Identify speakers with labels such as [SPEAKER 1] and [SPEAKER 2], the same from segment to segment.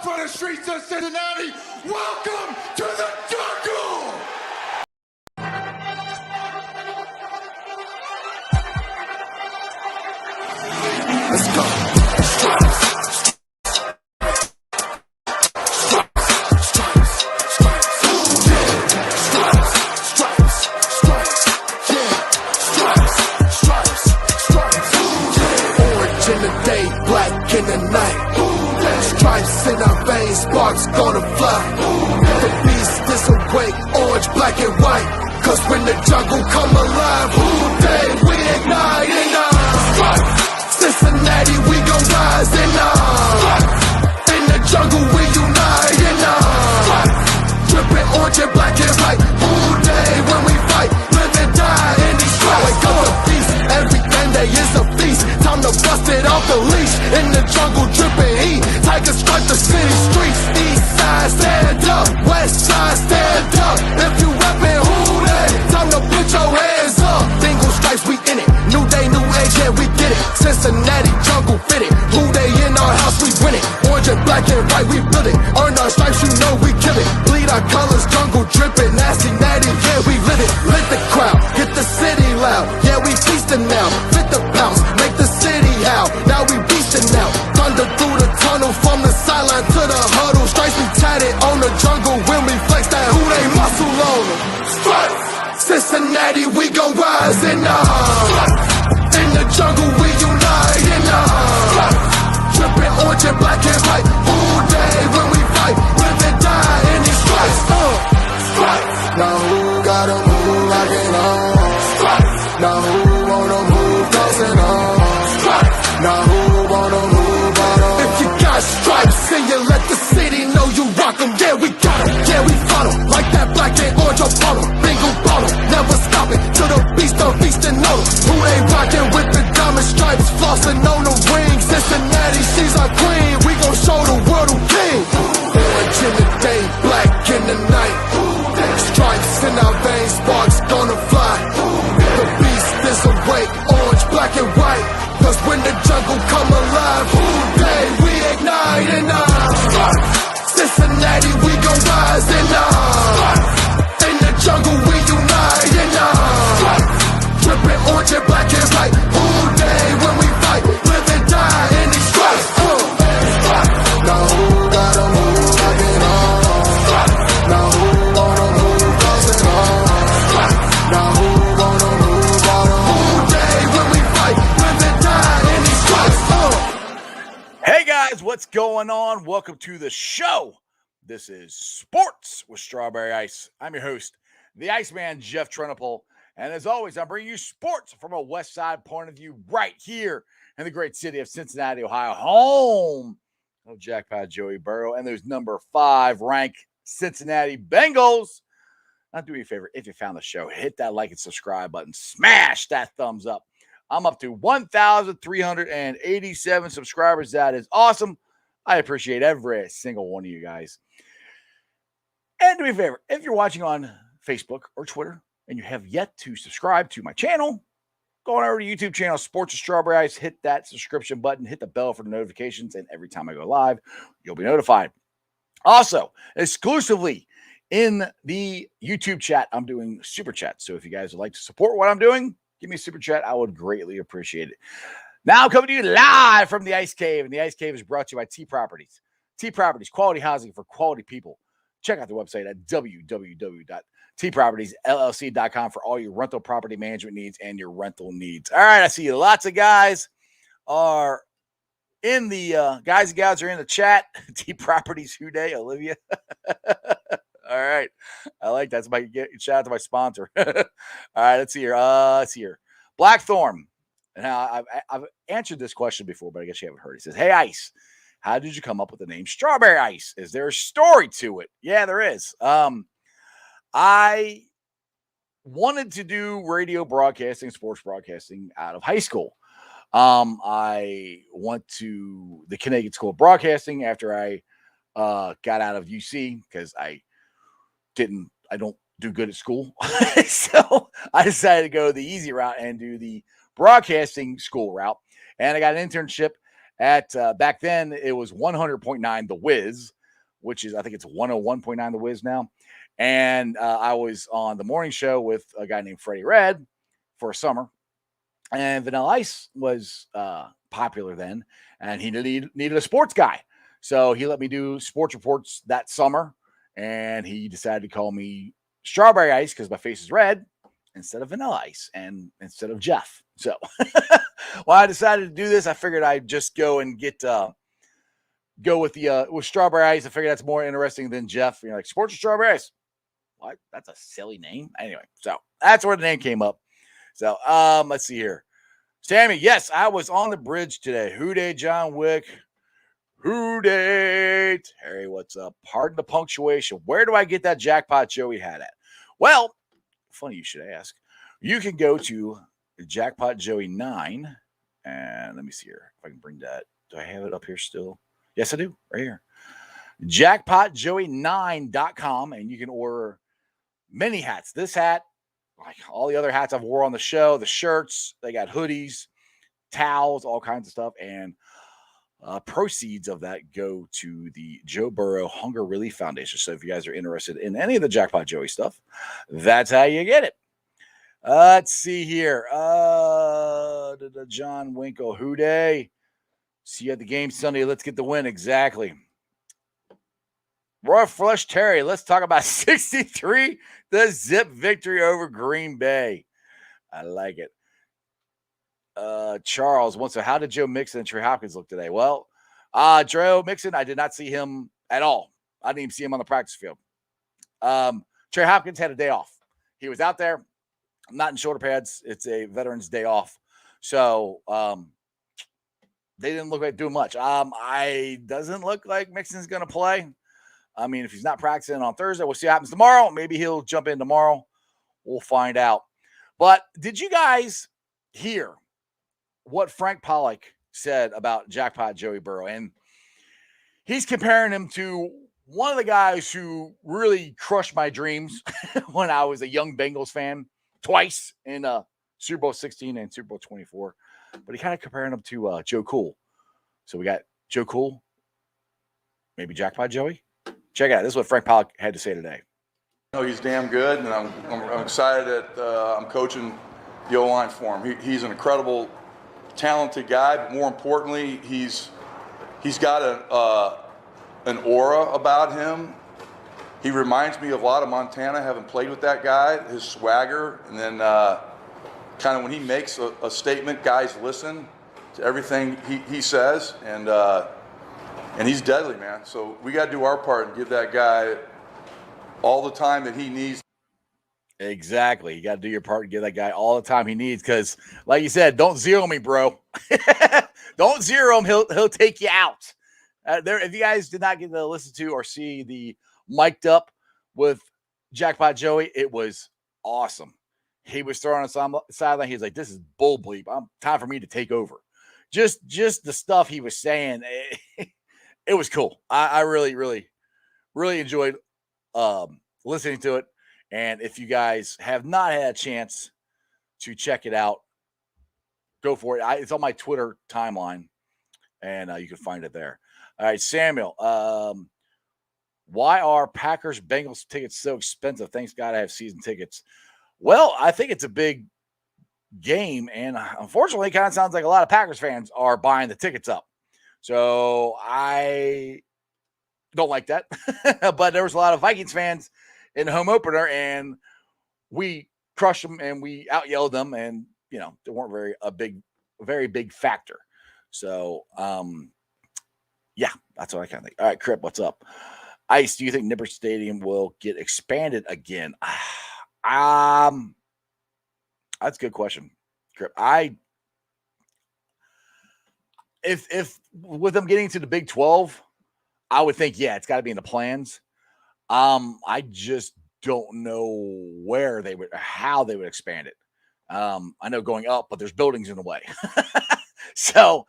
[SPEAKER 1] from the streets of Cincinnati, welcome to the jungle! Let's go. In the night, stripes in our veins, sparks gonna fly. The beast is awake, orange, black and white. Cause when the jungle come alive, day we ignite in Cincinnati, we gon' rise in the jungle we unite in dripping orange and black and white. Day when we fight, live and die in these stripes. Wake up the beast, every day is a feast. Time to bust it off the leash. In the jungle dripping heat, tigers strike the city streets. East side stand up, west side stand up. If you reppin' who they, time to put your hands up. Bengals stripes, we in it. New day, new age, yeah, we get it. Cincinnati jungle fitted. Who they in our house, we win it. Orange and black and white, we build it. Earn our stripes, you know we kill it. Bleed our colors, jungle dripping. Nasty, natty, yeah, we live it. Lit the crowd, get the city loud. Yeah, we feasting now. Fit the pounce, make the city howl. Now we beastin' now. Thunder through the tunnel, from the sideline to the huddle. Stripes we tatted on the jungle when we flex that who they muscle on them. Stripes! Cincinnati, we gon' rise in the jungle we unite in dripping orange and black and white. All day when we fight, live and die in these stripes. Stripes! Now who gotta move like it on? Stripes! Now who wanna move dancing on? Stripes! Now who wanna move on? If you got stripes and you let the city know you rock 'em, yeah we got 'em, yeah we fought 'em. Like that black and orange up on 'em, bingo bottle, never stop it till the beast on feasting on 'em. Who they rockin' with the diamond stripes, flossing on the ring. Cincinnati, she's our queen, we gon' show the world who king. Orange in the day, black in the night. Stripes in our veins, sparks gonna fly. The beast is awake, orange, black and white. Cause when the jungle come alive, day we ignite in Cincinnati, we gon' rise in the jungle we unite in dripping orange and black and white. All day when we fight, live and die in these stripes. Now who gotta move like it on? Now who wanna move dancing on? Now who wanna move on? All day when we fight, live and die in these stripes.
[SPEAKER 2] Hey guys, what's going on? Welcome to the show. This is Sports with Strawberry Ice. I'm your host, the Iceman, Jeff Trenopole. And as always, I'm bringing you sports from a West Side point of view right here in the great city of Cincinnati, Ohio, home of Jackpot Joey Burrow and there's number 5 ranked Cincinnati Bengals. Now do me a favor, if you found the show, hit that like and subscribe button. Smash that thumbs up. I'm up to 1,387 subscribers. That is awesome. I appreciate every single one of you guys. And do me a favor, if you're watching on Facebook or Twitter and you have yet to subscribe to my channel, go on over to YouTube channel, Sports with Strawberry Ice, hit that subscription button, hit the bell for the notifications, and every time I go live, you'll be notified. Also, exclusively in the YouTube chat, I'm doing super chat. So if you guys would like to support what I'm doing, give me a super chat. I would greatly appreciate it. Now coming to you live from the Ice Cave, and the Ice Cave is brought to you by T Properties. T Properties, quality housing for quality people. Check out the website at www.tpropertiesllc.com for all your rental property management needs and your rental needs. All right, I see lots of guys are in the guys and gals are in the chat. T Properties, who day, Olivia. All right, I like that. That's my shout out to my sponsor. All right, let's see here. Blackthorn. Now, I've answered this question before, but I guess you haven't heard. He says, "Hey, Ice, how did you come up with the name Strawberry Ice? Is there a story to it?" Yeah, there is. I wanted to do radio broadcasting, sports broadcasting out of high school. I went to the Canadian School of Broadcasting after I got out of UC because I don't do good at school. So I decided to go the easy route and do the broadcasting school route. And I got an internship At back then, it was 100.9 The Wiz, which is, I think it's 101.9 The Wiz now. And I was on the morning show with a guy named Freddie Red for a summer. And Vanilla Ice was popular then, and he needed a sports guy. So he let me do sports reports that summer, and he decided to call me Strawberry Ice because my face is red instead of Vanilla Ice and instead of Jeff. So when I decided to do this, I figured I'd just go and go with the with Strawberry Ice. I figured that's more interesting than Jeff. You're like, sports or Strawberry Ice? What? That's a silly name. Anyway, so that's where the name came up. So let's see here. Sammy, yes, I was on the bridge today. Who day, John Wick? Who day? Terry, what's up? Pardon the punctuation. Where do I get that jackpot Joey had at? Well, funny you should ask. You can go to Jackpot Joey 9. And let me see here if I can bring that. Do I have it up here still? Yes, I do. Right here. JackpotJoey9.com. And you can order many hats. This hat, like all the other hats I've wore on the show, the shirts, they got hoodies, towels, all kinds of stuff. And proceeds of that go to the Joe Burrow Hunger Relief Foundation. So if you guys are interested in any of the Jackpot Joey stuff, that's how you get it. Let's see here. John Winkle, who day? See you at the game Sunday. Let's get the win. Exactly. Roy Flush Terry, let's talk about 63, the zip victory over Green Bay. I like it. Charles wants to, how did Joe Mixon and Trey Hopkins look today? Well, Joe Mixon, I did not see him at all. I didn't even see him on the practice field. Trey Hopkins had a day off. He was out there, not in shoulder pads. It's a veteran's day off. So they didn't look like doing much. I doesn't look like Mixon's going to play. I mean, if he's not practicing on Thursday, we'll see what happens tomorrow. Maybe he'll jump in tomorrow. We'll find out. But did you guys hear what Frank Pollock said about Jackpot Joey Burrow? And he's comparing him to one of the guys who really crushed my dreams when I was a young Bengals fan twice in Super Bowl 16 and Super Bowl 24. But he kind of comparing him to Joe Cool. So we got Joe Cool, maybe Jackpot Joey. Check it out. This is what Frank Pollock had to say today.
[SPEAKER 3] He's damn good, and I'm excited that I'm coaching the O-line for him. He's an incredible, talented guy, but more importantly, he's got an aura about him. He reminds me of a lot of Montana, having played with that guy, his swagger, and then kind of when he makes a statement, guys listen to everything he says, and he's deadly, man. So we got to do our part and give that guy all the time that he needs.
[SPEAKER 2] Exactly. You got to do your part and give that guy all the time he needs because, like you said, don't zero me, bro. Don't zero him. He'll take you out. If you guys did not get to listen to or see the mic'd up with Jackpot Joey, it was awesome. He was throwing on the sideline. He was like, "This is bull bleep. Time for me to take over." Just the stuff he was saying, it was cool. I really, really, really enjoyed listening to it. And if you guys have not had a chance to check it out, go for it. It's on my Twitter timeline, and you can find it there. All right, Samuel. Why are Packers Bengals tickets so expensive? Thanks God I have season tickets. Well, I think it's a big game, and unfortunately, it kind of sounds like a lot of Packers fans are buying the tickets up. So I don't like that. But there was a lot of Vikings fans in the home opener, and we crushed them and we out-yelled them, and they weren't very big factor. So yeah, that's what I kind of think. All right, Crip, what's up? Ice, do you think Nipper Stadium will get expanded again? That's a good question, Crip. If with them getting to the Big 12, I would think, yeah, it's got to be in the plans. I just don't know how they would expand it. I know going up, but there's buildings in the way. So,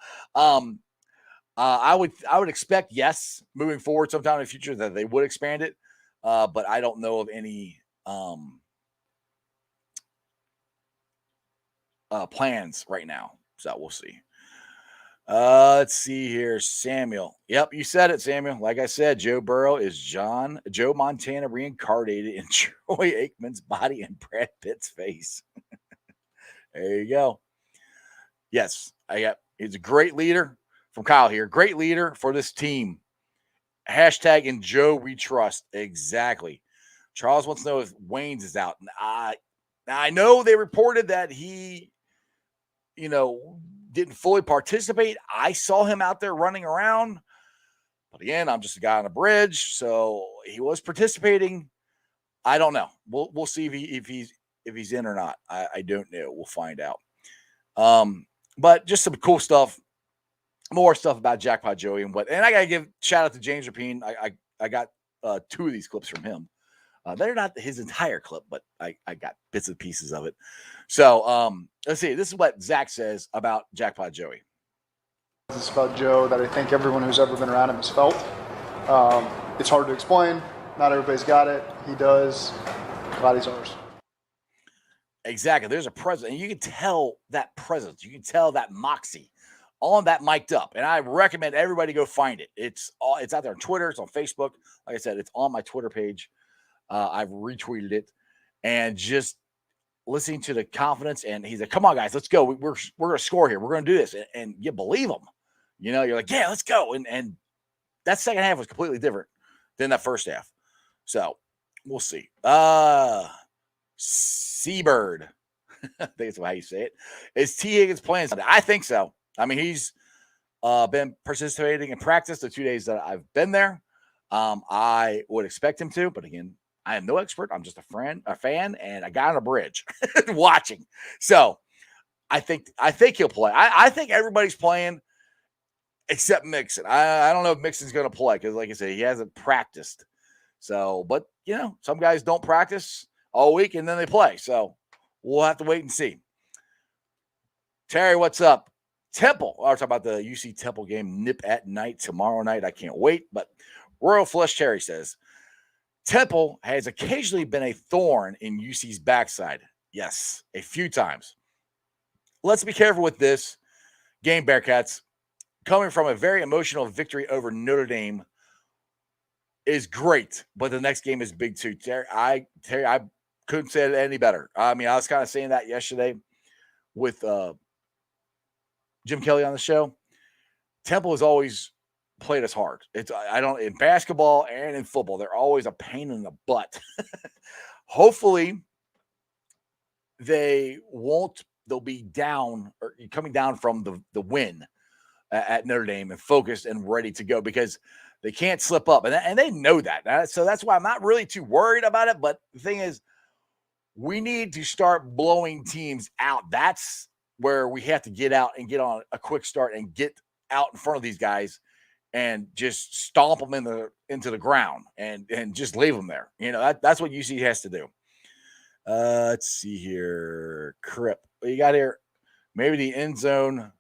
[SPEAKER 2] I would expect, yes, moving forward sometime in the future that they would expand it. But I don't know of any plans right now. So we'll see. Let's see here. Samuel. Yep, you said it, Samuel. Like I said, Joe Burrow is Joe Montana reincarnated in Troy Aikman's body and Brad Pitt's face. There you go. Yes, he's a great leader from Kyle here. Great leader for this team. Hashtag in Joe we trust. Exactly. Charles wants to know if Waynes is out. And I know they reported that he, didn't fully participate. I saw him out there running around. But again, I'm just a guy on a bridge. So he was participating. I don't know. We'll see if he's in or not. I don't know. We'll find out. But just some cool stuff. More stuff about Jackpot Joey and I gotta give shout out to James Rapine. I got 2 of these clips from him. They're not his entire clip, but I got bits and pieces of it. So let's see. This is what Zach says about Jackpot Joey.
[SPEAKER 4] This is about Joe that I think everyone who's ever been around him has felt. It's hard to explain. Not everybody's got it. He does. Glad he's ours.
[SPEAKER 2] Exactly. There's a presence, and you can tell that presence. You can tell that moxie on that mic'd up. And I recommend everybody go find it. It's out there on Twitter. It's on Facebook. Like I said, it's on my Twitter page. I've retweeted it, and just listening to the confidence. And he's like, "Come on, guys, let's go. We're gonna score here. We're gonna do this." And you believe him. You're like, "Yeah, let's go." And that second half was completely different than that first half. So we'll see. Seabird, I think that's how you say it. Is T. Higgins playing Sunday? I think so. I mean, he's been participating in practice the 2 days that I've been there. I would expect him to, but again, I am no expert. I'm just a fan, and a guy on a bridge watching. So I think he'll play. I think everybody's playing except Mixon. I don't know if Mixon's going to play because, like I said, he hasn't practiced. So, but some guys don't practice all week and then they play. So we'll have to wait and see. Terry, what's up? Temple. I'll talk about the UC Temple game, nip at night tomorrow night. I can't wait. But Royal Flush Terry says, Temple has occasionally been a thorn in UC's backside. Yes, a few times. Let's be careful with this game, Bearcats. Coming from a very emotional victory over Notre Dame is great, but the next game is big too. Terry, I couldn't say it any better. I mean, I was kind of saying that yesterday with Jim Kelly on the show. Temple has always played us hard. In basketball and in football, they're always a pain in the butt. Hopefully they'll be down or coming down from the win at Notre Dame and focused and ready to go because they can't slip up. And they know that. So that's why I'm not really too worried about it. But the thing is, we need to start blowing teams out. That's where we have to get out and get on a quick start and get out in front of these guys and just stomp them into the ground and just leave them there. That's what UC has to do. Let's see here. Crip. What you got here? Maybe the end zone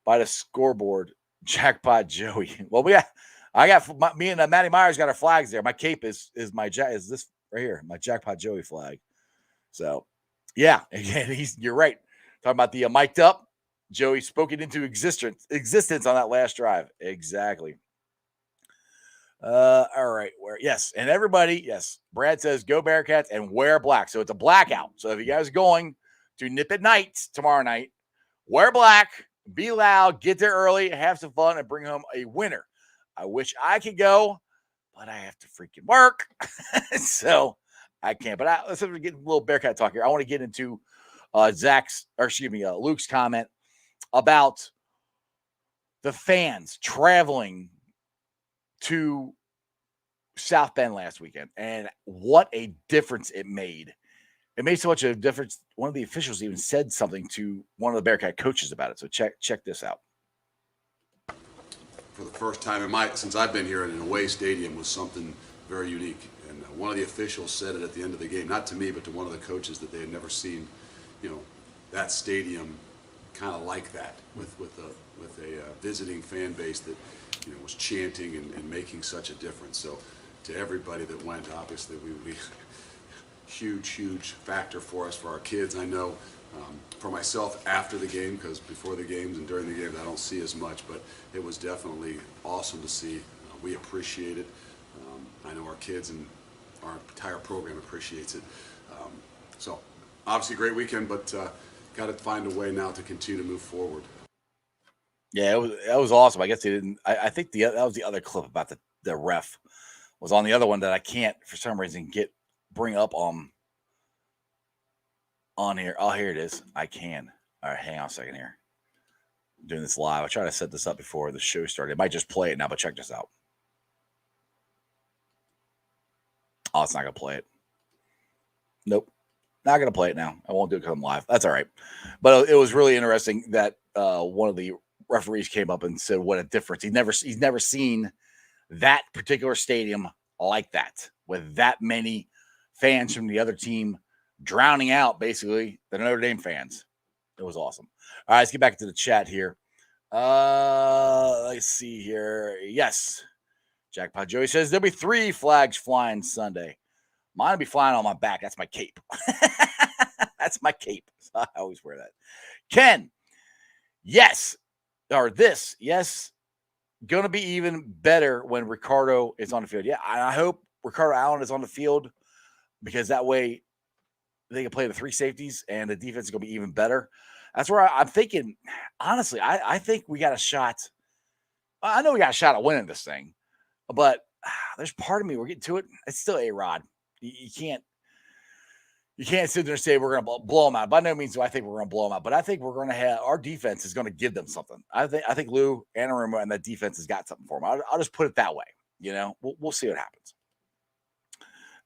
[SPEAKER 2] by the scoreboard. Jackpot Joey. Well, me and Matty Myers got our flags there. My cape is this right here, my Jackpot Joey flag. So, yeah, again, you're right. Talking about the mic'd up. Joey spoke it into existence on that last drive. Exactly. All right. And everybody, yes. Brad says go Bearcats and wear black. So it's a blackout. So if you guys are going to Nip at Night tomorrow night, wear black, be loud, get there early, have some fun, and bring home a winner. I wish I could go, but I have to freaking work. So I can't. But let's get a little Bearcat talk here. I want to get into Luke's comment about the fans traveling to South Bend last weekend and what a difference it made. It made so much of a difference. One of the officials even said something to one of the Bearcat coaches about it. So check this out.
[SPEAKER 5] For the first time since I've been here, in an away stadium was something very unique. And one of the officials said it at the end of the game, not to me, but to one of the coaches, that they had never seen, that stadium kind of like that with a visiting fan base that was chanting and making such a difference. So to everybody that went, obviously we huge factor for us, for our kids. I know For myself after the game, because before the games and during the games I don't see as much, but it was definitely awesome to see. We appreciate it. I know our kids and our entire program appreciates it. So obviously a great weekend, but got to find a way now to continue to move forward.
[SPEAKER 2] Yeah, that was awesome. I guess they didn't. I think that was the other clip about the ref was on the other one that I can't for some reason bring up on here. Oh, here it is. I can. All right, hang on a second here. I'm doing this live. I tried to set this up before the show started. It might just play it now, but check this out. Oh, it's not gonna play it. Nope, not gonna play it now. I won't do it because I'm live. That's all right. But it was really interesting that one of the referees came up and said, "What a difference! He's never seen that particular stadium like that, with that many fans from the other team drowning out basically the Notre Dame fans." It was awesome. All right, let's get back to the chat here. Let's see here. Yes, Jackpot Joey says there'll be 3 flags flying Sunday. Mine will be flying on my back. That's my cape. That's my cape. So I always wear that. Ken, yes, or this, yes, going to be even better when Ricardo is on the field. Yeah, I hope Ricardo Allen is on the field because that way they can play the 3 safeties and the defense is going to be even better. That's where I'm thinking, honestly, I think we got a shot. I know we got a shot at winning this thing, but there's part of me, we're getting to it. It's still A-Rod. You can't sit there and say we're going to blow them out. By no means do I think we're going to blow them out, but I think we're going to have our defense is going to give them something. I think Lou Anarumo and that defense has got something for them. I'll just put it that way. You know, we'll see what happens.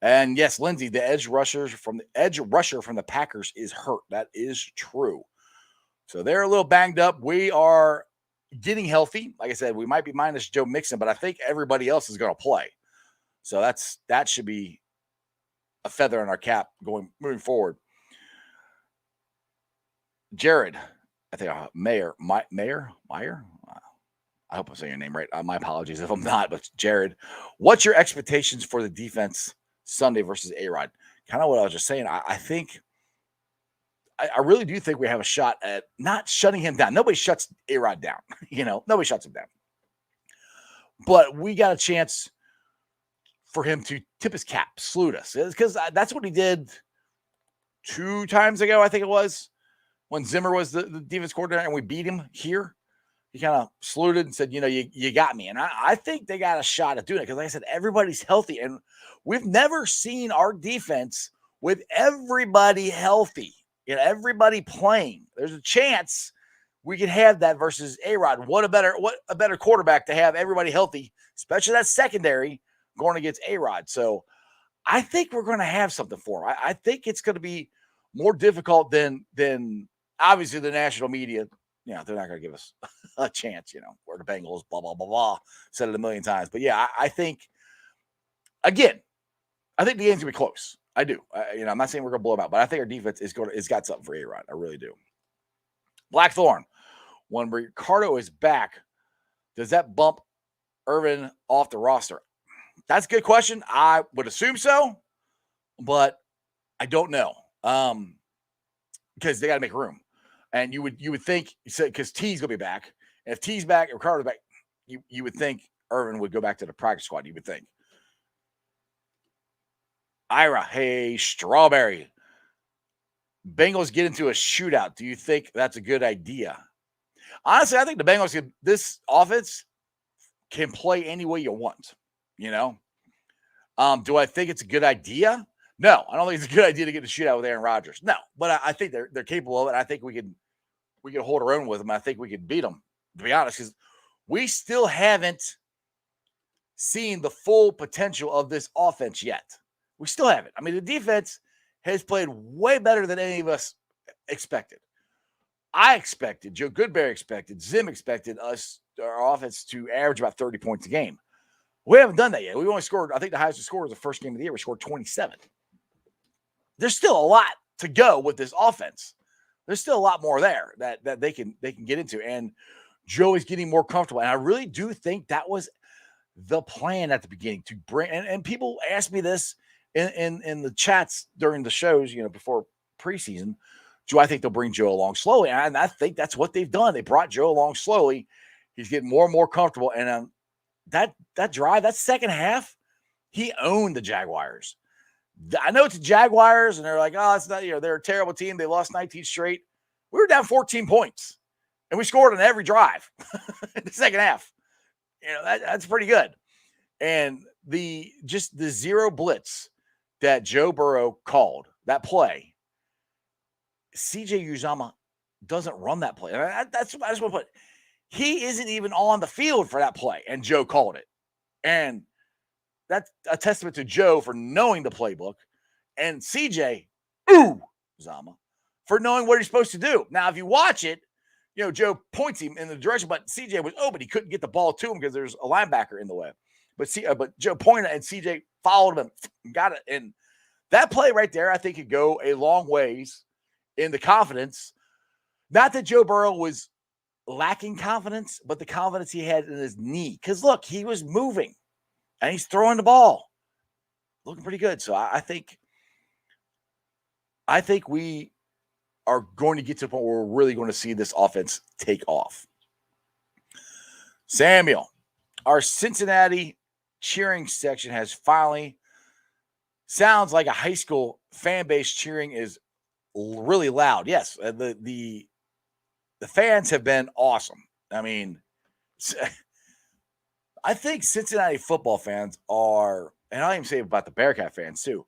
[SPEAKER 2] And yes, Lindsay, the edge rusher from the Packers is hurt. That is true. So they're a little banged up. We are getting healthy. Like I said, we might be minus Joe Mixon, but I think everybody else is going to play. So that should be a feather in our cap moving forward. Jared, I think Meyer. I hope I'm saying your name right. My apologies if I'm not, but Jared, what's your expectations for the defense Sunday versus A-Rod? Kind of what I was just saying. I really do think we have a shot at not shutting him down. Nobody shuts A-Rod down. Nobody shuts him down. But we got a chance for him to tip his cap, salute us. Because that's what he did 2 times ago, I think it was, when Zimmer was the defense coordinator and we beat him here. He kind of saluted and said, you got me. And I think they got a shot at doing it because, like I said, everybody's healthy. And we've never seen our defense with everybody healthy. Everybody playing. There's a chance we could have that versus A-Rod. What a better quarterback to have everybody healthy, especially that secondary going against A-Rod. So I think we're going to have something for him. I think it's going to be more difficult than obviously the national media. They're not going to give us a chance, we're the Bengals, blah, blah, blah, blah. Said it a million times. But yeah, I think the game's going to be close. I do. I'm not saying we're going to blow them out, but I think our defense is got something for A-Rod. I really do. Blackthorn, when Ricardo is back, does that bump Irvin off the roster? That's a good question. I would assume so, but I don't know. Because they got to make room. And you would think, because T's going to be back. And if T's back and Ricardo's back, you would think Irvin would go back to the practice squad. You would think. Ira, hey, Strawberry. Bengals get into a shootout. Do you think that's a good idea? Honestly, I think the Bengals, this offense can play any way you want. Do I think it's a good idea? No, I don't think it's a good idea to get a shootout with Aaron Rodgers. No, but I think they're capable of it. I think we could hold our own with them. I think we could beat them, to be honest, because we still haven't seen the full potential of this offense yet. We still haven't. I mean, the defense has played way better than any of us expected. I expected, Joe Goodberry expected, Zim expected our offense to average about 30 points a game. We haven't done that yet. We only scored, I think the highest we scored was the first game of the year. We scored 27. There's still a lot to go with this offense. There's still a lot more there that they can get into. And Joe is getting more comfortable. And I really do think that was the plan at the beginning to bring, and people ask me this in the chats during the shows, before preseason, Do I think they'll bring Joe along slowly? And I think that's what they've done. They brought Joe along slowly. He's getting more and more comfortable. And that drive, that second half, he owned the Jaguars. I know it's the Jaguars, and they're like, oh, it's not, they're a terrible team. They lost 19 straight. We were down 14 points, and we scored on every drive in the second half. That's pretty good. And the zero blitz that Joe Burrow called, that play, CJ Uzomah doesn't run that play. I just want to put, he isn't even on the field for that play, and Joe called it. And that's a testament to Joe for knowing the playbook, and CJ Uzomah for knowing what he's supposed to do. Now, if you watch it, Joe points him in the direction, but CJ was open. He couldn't get the ball to him because there's a linebacker in the way. But Joe pointed, and CJ followed him and got it. And that play right there, I think, could go a long ways in the confidence. Not that Joe Burrow was lacking confidence, but the confidence he had in his knee. Because, look, he was moving, and he's throwing the ball. Looking pretty good. So I think we are going to get to the point where we're really going to see this offense take off. Samuel, our Cincinnati cheering section has finally, sounds like a high school fan base cheering is really loud. Yes, the fans have been awesome. I mean, I think Cincinnati football fans are, and I'll even say about the Bearcat fans too,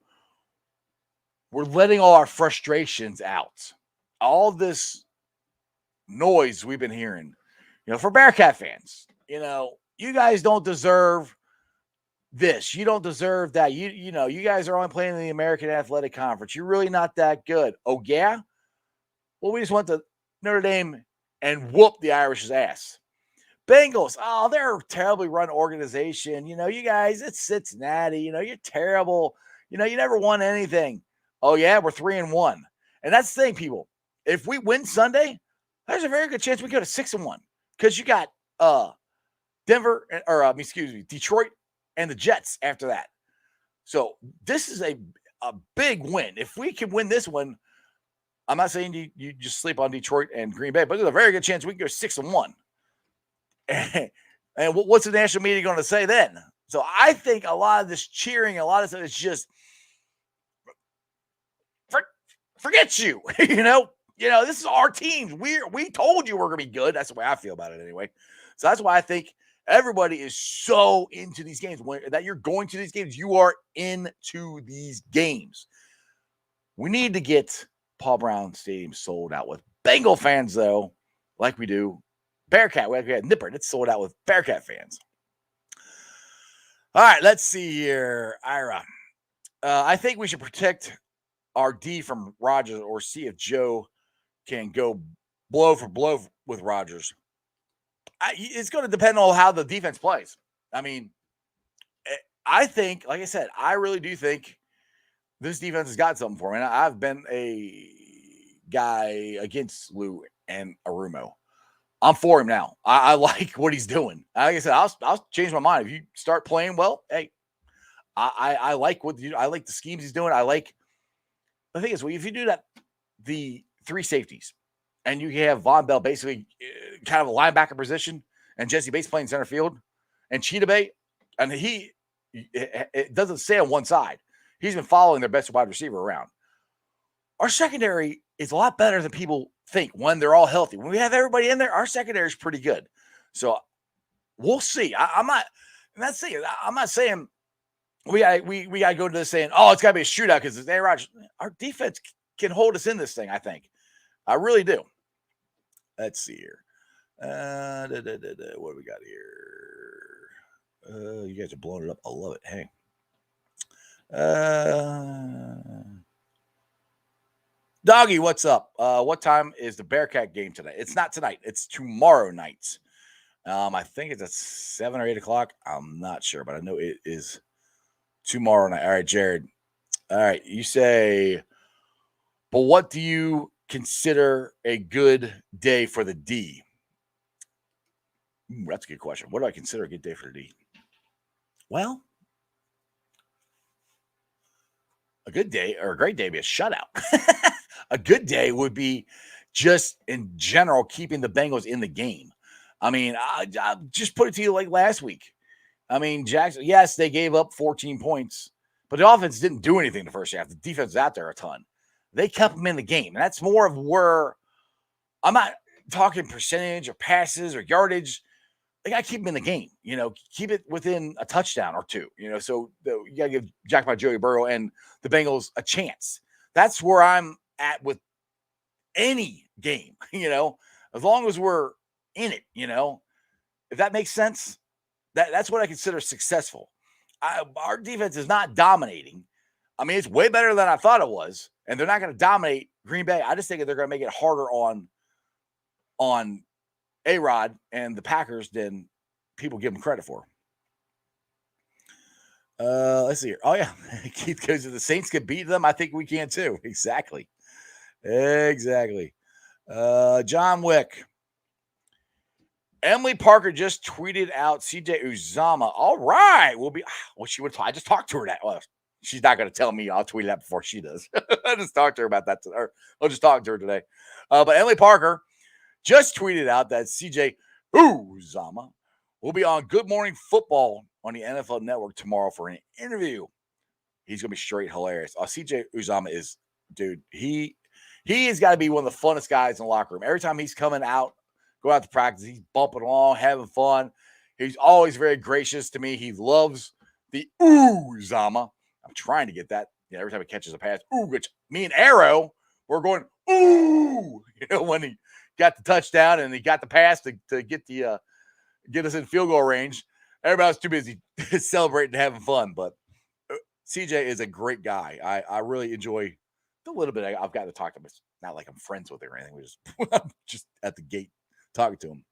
[SPEAKER 2] we're letting all our frustrations out. All this noise we've been hearing, for Bearcat fans, you guys don't deserve this. You don't deserve that. You guys are only playing in the American Athletic Conference. You're really not that good. Oh, yeah? Well, we just went to Notre Dame and whoop the Irish's ass. Bengals, they're a terribly run organization. You guys, it's Cincinnati. You're terrible. You never won anything. Oh, yeah, we're 3-1. And that's the thing, people. If we win Sunday, there's a very good chance we go to 6-1 because you got Detroit and the Jets after that. So this is a big win. If we can win this one, I'm not saying you just sleep on Detroit and Green Bay, but there's a very good chance we can go 6-1. And what's the national media going to say then? So I think a lot of this cheering, a lot of stuff is just forget you. This is our teams. We told you we're going to be good. That's the way I feel about it anyway. So that's why I think everybody is so into these games. That you're going to these games, you are into these games. We need to get Paul Brown Stadium sold out with Bengal fans, though, like we do. Bearcat, we had Nippert. It's sold out with Bearcat fans. All right, let's see here. Ira, I think we should protect our D from Rodgers or see if Joe can go blow for blow with Rodgers. It's going to depend on how the defense plays. I mean, I think, like I said, I really do think this defense has got something for me. And I've been a guy against Lou and Arumo. I'm for him now. I like what he's doing. Like I said, I'll change my mind. If you start playing well, hey, I like I like the schemes he's doing. I like the thing is, if you do that, the three safeties, and you have Von Bell basically kind of a linebacker position, and Jesse Bates playing center field, and Cheetah Bay, and it doesn't stay on one side. He's been following their best wide receiver around. Our secondary is a lot better than people think when they're all healthy. When we have everybody in there, our secondary is pretty good. So we'll see. I'm not saying we got to go to this saying, oh, it's got to be a shootout because it's Aaron Rodgers. Our defense can hold us in this thing, I think. I really do. Let's see here. What do we got here? You guys are blowing it up. I love it. Hey. Doggy, what's up? What time is the Bearcat game tonight? It's not tonight. It's tomorrow night. I think it's at 7 or 8 o'clock. I'm not sure, but I know it is tomorrow night. All right, Jared. All right, you say, but what do you consider a good day for the D? That's a good question. What do I consider a good day for the D? Well, a good day or a great day would be a shutout. A good day would be just in general keeping the Bengals in the game. I mean, I just put it to you like last week. I mean, Jackson, yes, they gave up 14 points, but the offense didn't do anything the first half. The defense was out there a ton. They kept them in the game. And that's more of where I'm not talking percentage or passes or yardage. They got to keep them in the game, keep it within a touchdown or two, so you got to give Jackpot Joey Burrow and the Bengals a chance. That's where I'm at with any game, as long as we're in it, if that makes sense, that's what I consider successful. Our defense is not dominating. I mean, it's way better than I thought it was, and they're not going to dominate Green Bay. I just think they're going to make it harder on A-Rod and the Packers than people give them credit for. Let's see here. Oh, yeah. Keith goes, if the Saints could beat them, I think we can too. Exactly. John Wick. Emily Parker just tweeted out CJ Uzama. All right. She would. I just talked to her that. Well, she's not going to tell me. I'll tweet it out before she does. I just talked to her about that. Or I'll just talk to her today. But Emily Parker just tweeted out that CJ Uzama will be on Good Morning Football on the NFL Network tomorrow for an interview. He's going to be straight hilarious. CJ Uzama is, dude, he has got to be one of the funnest guys in the locker room. Every time he's coming out, go out to practice, he's bumping along, having fun. He's always very gracious to me. He loves the Uzama. I'm trying to get that. Every time he catches a pass, which me and Arrow, we're going, ooh, when he got the touchdown and he got the pass to get get us in field goal range. Everybody's too busy celebrating and having fun. But CJ is a great guy. I really enjoy the little bit I've got to talk to him. It's not like I'm friends with him or anything. We're just at the gate talking to him.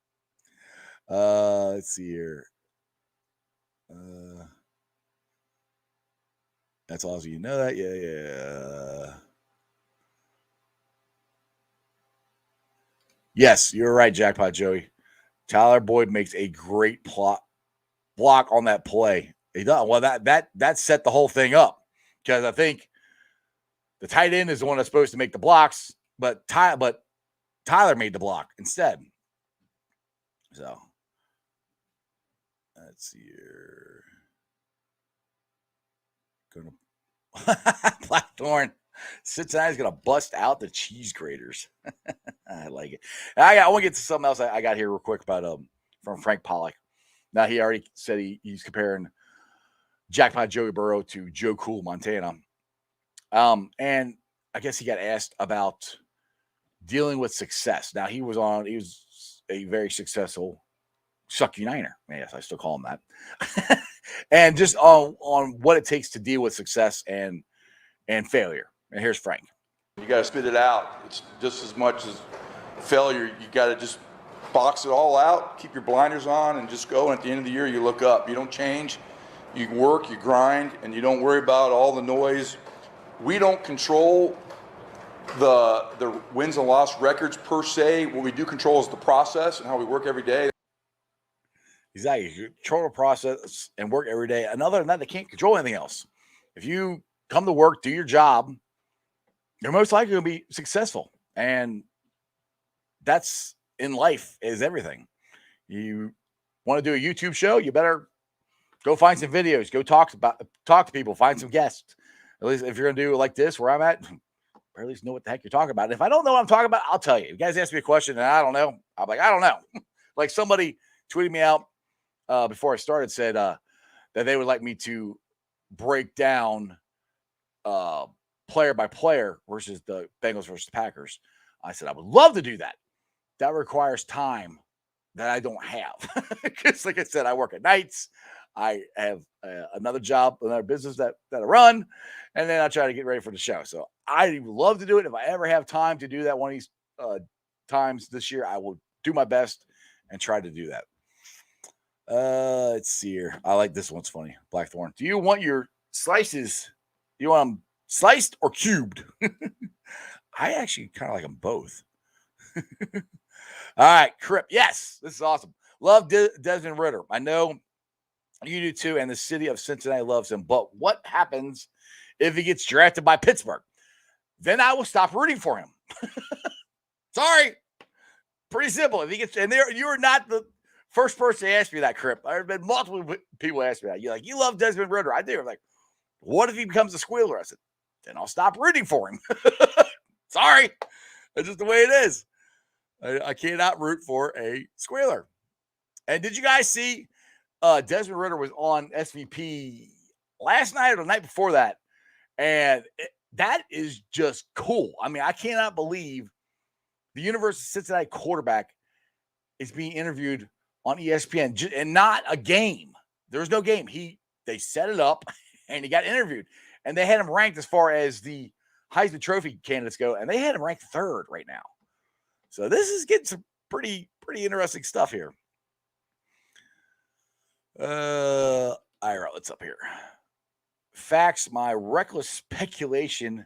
[SPEAKER 2] Let's see here. That's awesome. You know that? Yeah. Yes, you're right, Jackpot Joey. Tyler Boyd makes a great block on that play. He does. Well, that set the whole thing up because I think the tight end is the one that's supposed to make the blocks, but Tyler made the block instead. So let's see here. Blackthorn. Cincinnati's gonna bust out the cheese graters. I like it. I want to get to something else I got here real quick about from Frank Pollock. Now he already said he's comparing Jackpot Joey Burrow to Joe Cool Montana. And I guess he got asked about dealing with success. Now he was a very successful Suck Uniter. Yes, I still call him that. And just on what it takes to deal with success and failure. And here's Frank.
[SPEAKER 3] You got to spit it out. It's just as much as failure. You got to just box it all out, keep your blinders on, and just go. And at the end of the year, you look up. You don't change. You work, you grind, and you don't worry about all the noise. We don't control the wins and loss records per se. What we do control is the process and how we work every day.
[SPEAKER 2] Exactly. You control the process and work every day. And other than that, they can't control anything else. If you come to work, do your job, you're most likely going to be successful. And that's in life is everything. You want to do a YouTube show, you better go find some videos, go talk to people, find some guests. At least if you're going to do it like this, where I'm at, or at least know what the heck you're talking about. And if I don't know what I'm talking about, I'll tell you. If you guys ask me a question and I don't know, I'm like, I don't know. Like somebody tweeted me out before I started, said that they would like me to break down player by player versus the Bengals versus the Packers. I said, I would love to do that. That requires time that I don't have. Because like I said, I work at nights. I have another job, another business that I run. And then I try to get ready for the show. So I would love to do it. If I ever have time to do that one of these times this year, I will do my best and try to do that. Let's see here. I like this one's funny. Blackthorn. Do you want your slices? You want them sliced or cubed? I actually kind of like them both. All right, Crip. Yes, this is awesome. Love Desmond Ridder. I know you do too, and the city of Cincinnati loves him. But what happens if he gets drafted by Pittsburgh? then I will stop rooting for him. Sorry. Pretty simple. If he gets, and you are not the first person to ask me that, Crip. There have been multiple people ask me that. You're like, you love Desmond Ritter. I do. I'm like, what if he becomes a squealer? I said, then I'll stop rooting for him. Sorry. That's just the way it is. I cannot root for a squealer. And did you guys see Desmond Ritter was on SVP last night or the night before that? And that is just cool. I mean, I cannot believe the University of Cincinnati quarterback is being interviewed on ESPN and not a game. There was no game. They set it up and he got interviewed. And they had him ranked as far as the Heisman Trophy candidates go, and they had him ranked 3rd right now. So this is getting some pretty interesting stuff here. All right, what's up here? Facts, my reckless speculation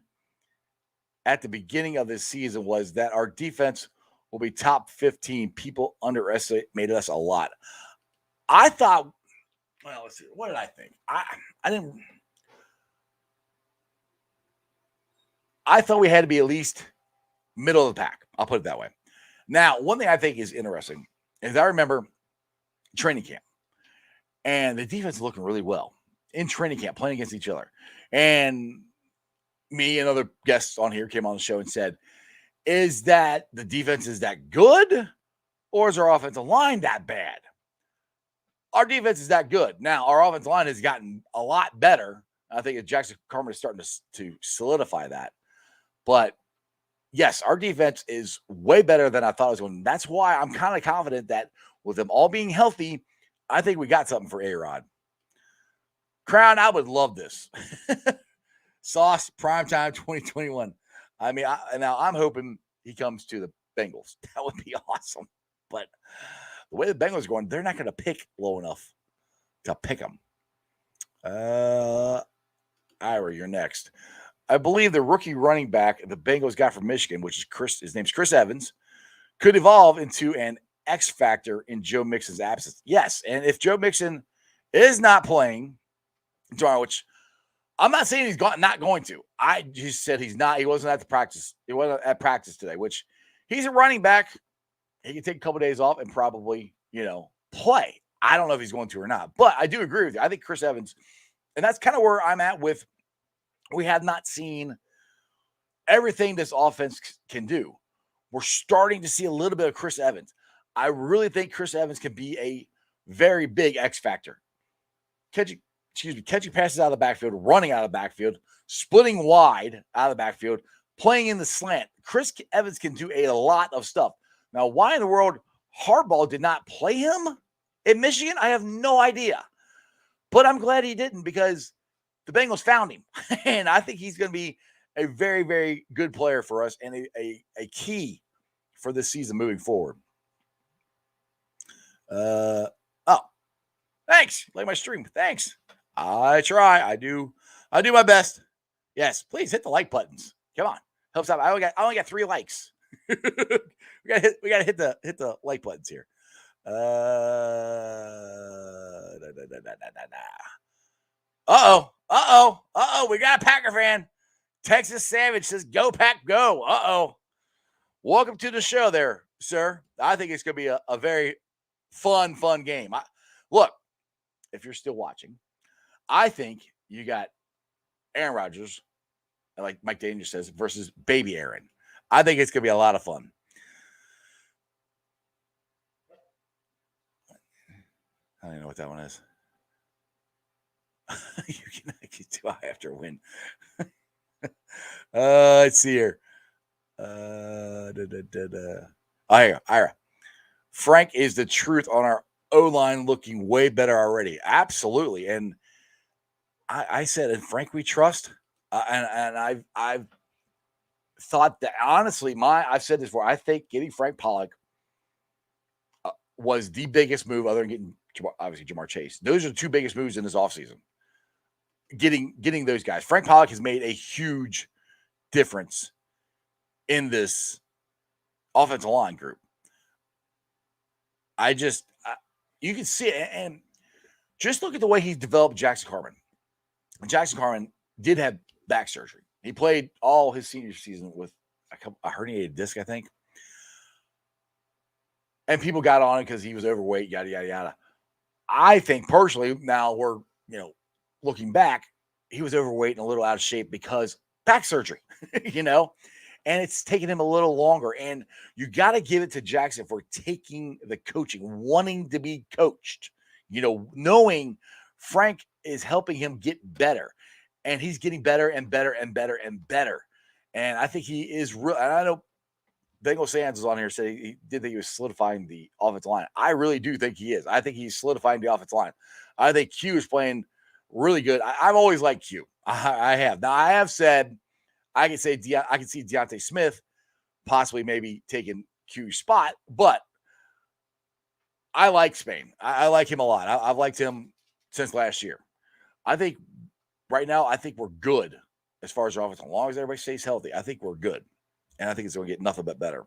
[SPEAKER 2] at the beginning of this season was that our defense will be top 15. People underestimated us a lot. I thought, well, let's see. What did I think? I thought we had to be at least middle of the pack. I'll put it that way. Now, one thing I think is interesting is I remember training camp, and the defense is looking really well in training camp, playing against each other. And me and other guests on here came on the show and said, is that the defense is that good, or is our offensive line that bad? Our defense is that good. Now, our offensive line has gotten a lot better. I think Jackson Carmen is starting to solidify that. But yes, our defense is way better than I thought it was going. That's why I'm kind of confident that with them all being healthy, I think we got something for A-Rod. Crown, I would love this. Sauce, primetime 2021. I mean, now I'm hoping he comes to the Bengals. That would be awesome. But the way the Bengals are going, they're not going to pick low enough to pick them. Ira, you're next. I believe the rookie running back the Bengals got from Michigan, which is his name's Chris Evans, could evolve into an X factor in Joe Mixon's absence. Yes, and if Joe Mixon is not playing tomorrow, which I'm not saying he's not going to. I just said he's not. He wasn't at the practice. He wasn't at practice today, which he's a running back. He can take a couple of days off and probably, play. I don't know if he's going to or not, but I do agree with you. I think Chris Evans, and that's kind of where I'm at with. We have not seen everything this offense can do. We're starting to see a little bit of Chris Evans. I really think Chris Evans can be a very big X factor. Catching passes out of the backfield, running out of the backfield, splitting wide out of the backfield, playing in the slant. Chris Evans can do a lot of stuff. Now, why in the world Harbaugh did not play him in Michigan, I have no idea. But I'm glad he didn't because the Bengals found him. And I think he's going to be a very, very good player for us and a key for this season moving forward. Thanks. Like my stream. Thanks. I try. I do my best. Yes, please hit the like buttons. Come on. Helps out. I only got 3 likes. we gotta hit the like buttons here. We got a Packer fan. Texas Savage says, go Pack, go. Welcome to the show there, sir. I think it's going to be a very fun game. Look, if you're still watching, I think you got Aaron Rodgers, like Mike Daniel says, versus baby Aaron. I think it's going to be a lot of fun. I don't even know what that one is. Do I have to win? Let's see here. Ira. Frank is the truth on our O-line looking way better already. Absolutely. And I said, in Frank we trust. And I've thought that, honestly, I've said this before, I think getting Frank Pollock was the biggest move other than getting, obviously, Jamar Chase. Those are the 2 biggest moves in this offseason. Getting those guys. Frank Pollock has made a huge difference in this offensive line group. You can see it, and just look at the way he's developed Jackson Carman. Jackson Carman did have back surgery. He played all his senior season with a herniated disc, I think. And people got on it because he was overweight, yada, yada, yada. I think personally, now we're, looking back, he was overweight and a little out of shape because back surgery, and it's taken him a little longer. And you got to give it to Jackson for taking the coaching, wanting to be coached, knowing Frank is helping him get better. And he's getting better and better and better and better. And I think he is real. And I know Bengals fans is on here said he did think he was solidifying the offensive line. I really do think he is. I think he's solidifying the offensive line. I think Q is playing really good. I've always liked Q. I have. Now I have said I can see Deontay Smith possibly maybe taking Q's spot, but I like Spain. I like him a lot. I've liked him since last year. I think right now, I think we're good as far as our offense. As long as everybody stays healthy, I think we're good. And I think it's going to get nothing but better.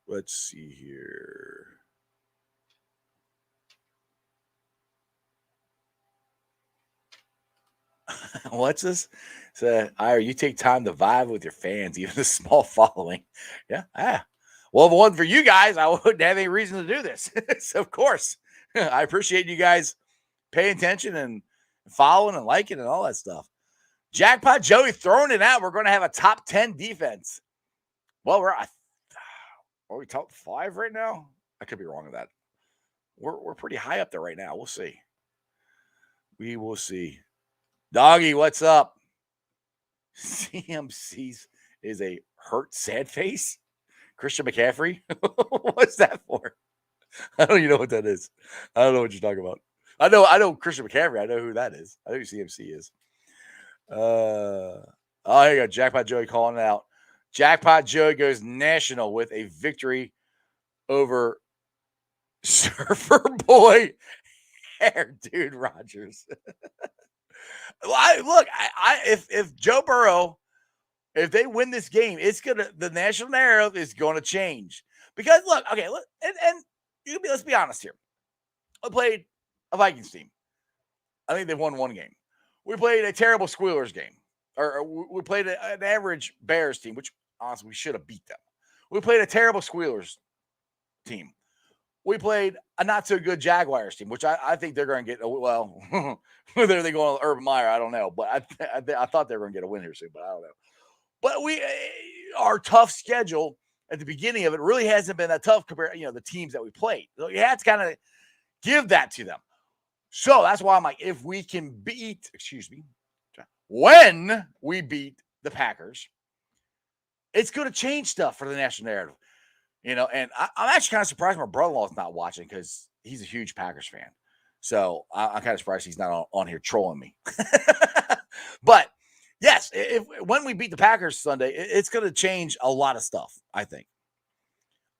[SPEAKER 2] Let's see here. What's this? So, Ira, you take time to vibe with your fans, even a small following. Yeah. Well, if it wasn't for you guys, I wouldn't have any reason to do this. So, of course, I appreciate you guys paying attention and following and liking and all that stuff. Jackpot Joey throwing it out. We're going to have a top 10 defense. Well, are we top 5 right now? I could be wrong with that. We're pretty high up there right now. We'll see. We will see. Doggy, what's up? CMC's is a hurt, sad face. Christian McCaffrey? What's that for? I don't even know what that is. I don't know what you're talking about. I know Christian McCaffrey. I know who that is. I know who CMC is. Here you go. Jackpot Joey calling it out. Jackpot Joey goes national with a victory over Surfer Boy Hair Dude Rogers. If Joe Burrow, if they win this game, the national narrative is going to change. Because let's be honest here. I played a Vikings team. I think they've won one game. We played a terrible Squealers game. Or we played an average Bears team, which honestly we should have beat them. We played a terrible Squealers team. We played a not so good Jaguars team, which I think they're going to get. Well, whether they go on Urban Meyer, I don't know. But I thought they were going to get a win here soon, but I don't know. But our tough schedule at the beginning of it really hasn't been that tough compared, the teams that we played. So you had to kind of give that to them. So that's why I'm like, if we can when we beat the Packers, it's going to change stuff for the national narrative. And I'm actually kind of surprised my brother-in-law is not watching because he's a huge Packers fan. So I'm kind of surprised he's not on here trolling me. But yes, when we beat the Packers Sunday, it's going to change a lot of stuff, I think.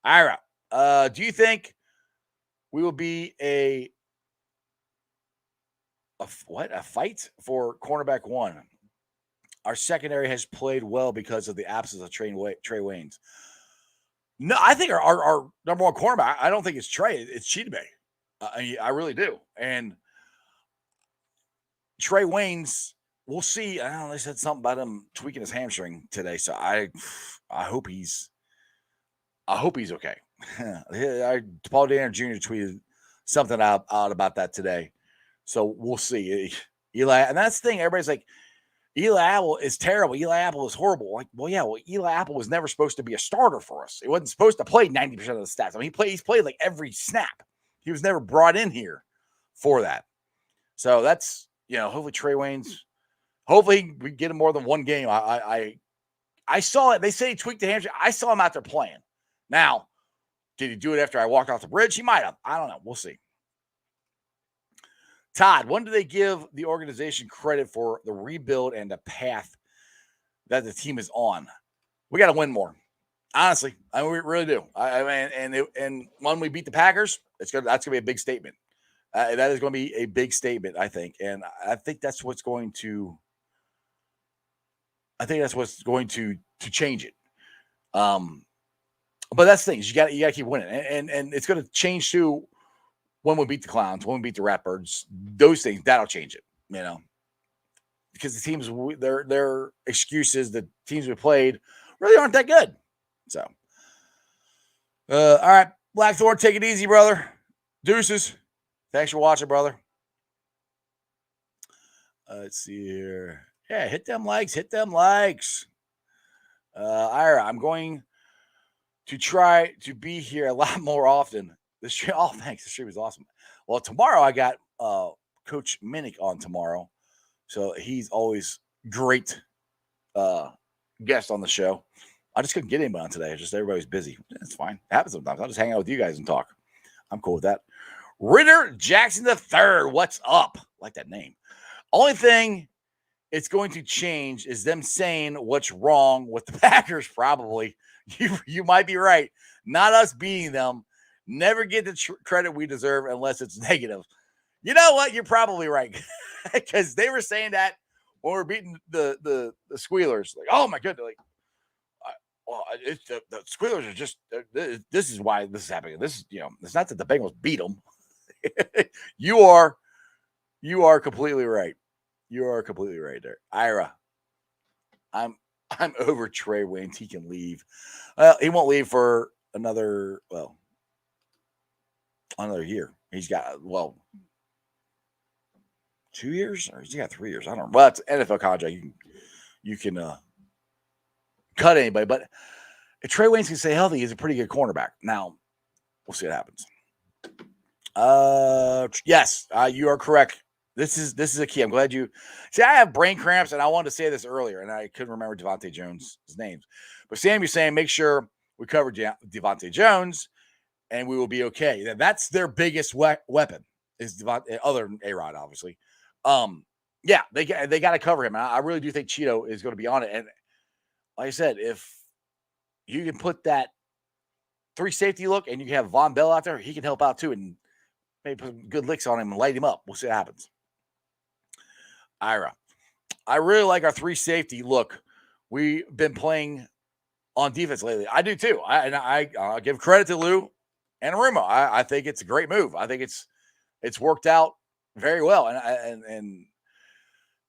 [SPEAKER 2] Ira, do you think we will be a fight for cornerback 1? Our secondary has played well because of the absence of Trey Waynes. No, I think our number one cornerback, I don't think it's Trey. It's Chidobe. I really do. And Trey Waynes, we'll see. I don't know, they said something about him tweaking his hamstring today. So I hope he's okay. Paul Danner Jr. tweeted something out about that today. So we'll see. Eli, and that's the thing. Everybody's like, Eli Apple is terrible. Eli Apple is horrible. Like, Eli Apple was never supposed to be a starter for us. He wasn't supposed to play 90% of the stats. I mean, he's played like every snap. He was never brought in here for that. So that's, hopefully Trey Waynes, hopefully we get him more than one game. I saw it. They say he tweaked the hamstring. I saw him out there playing. Now, did he do it after I walked off the bridge? He might have. I don't know. We'll see. Todd, when do they give the organization credit for the rebuild and the path that the team is on? We got to win more. Honestly, we really do. And when we beat the Packers, that's going to be a big statement. That is going to be a big statement, I think. And I think that's what's going to change it. But that's the thing. You got to keep winning. And it's going to change too when we beat the Clowns, when we beat the Ratbirds, those things, that'll change it. because the teams, their excuses, the teams we played really aren't that good. So, all right, Blackthorn, take it easy, brother. Deuces. Thanks for watching, brother. Let's see here. Yeah, hit them likes. Ira, I'm going to try to be here a lot more often. This stream, thanks. The stream was awesome. Well, tomorrow I got Coach Minnick on tomorrow. So he's always great guest on the show. I just couldn't get anybody on today. Just everybody's busy. It's fine. It happens sometimes. I'll just hang out with you guys and talk. I'm cool with that. Ritter Jackson III. What's up? Like that name. Only thing it's going to change is them saying what's wrong with the Packers, probably. You might be right. Not us beating them. Never get the credit we deserve unless it's negative. You know what? You're probably right. Because they were saying that when we were beating the Squealers. Like, oh, my goodness. Like, it's the Squealers are just this is why this is happening. This is, it's not that the Bengals beat them. You are completely right. You are completely right there. Ira, I'm over Trey Waynes. He can leave. Well, he won't leave for another year. He's got 2 years, or he's got 3 years. I don't know. Well, it's an NFL contract. You can cut anybody, but if Trey Waynes can stay healthy, he's a pretty good cornerback. Now, we'll see what happens. Yes, you are correct. This is a key. I'm glad you see. I have brain cramps, and I wanted to say this earlier, and I couldn't remember Devontae Jones' names. But Sam, you're saying make sure we cover Devontae Jones, and we will be okay. That's their biggest weapon is Devontae, other than A-Rod, obviously. Yeah, they got to cover him. And I really do think Cheeto is going to be on it. And like I said, if you can put that 3 safety look, and you can have Von Bell out there, he can help out too, and maybe put some good licks on him and light him up. We'll see what happens. Ira, I really like our 3 safety look. We've been playing on defense lately. I do too. I give credit to Lou and Aruma. I think it's a great move. I think it's worked out very well, and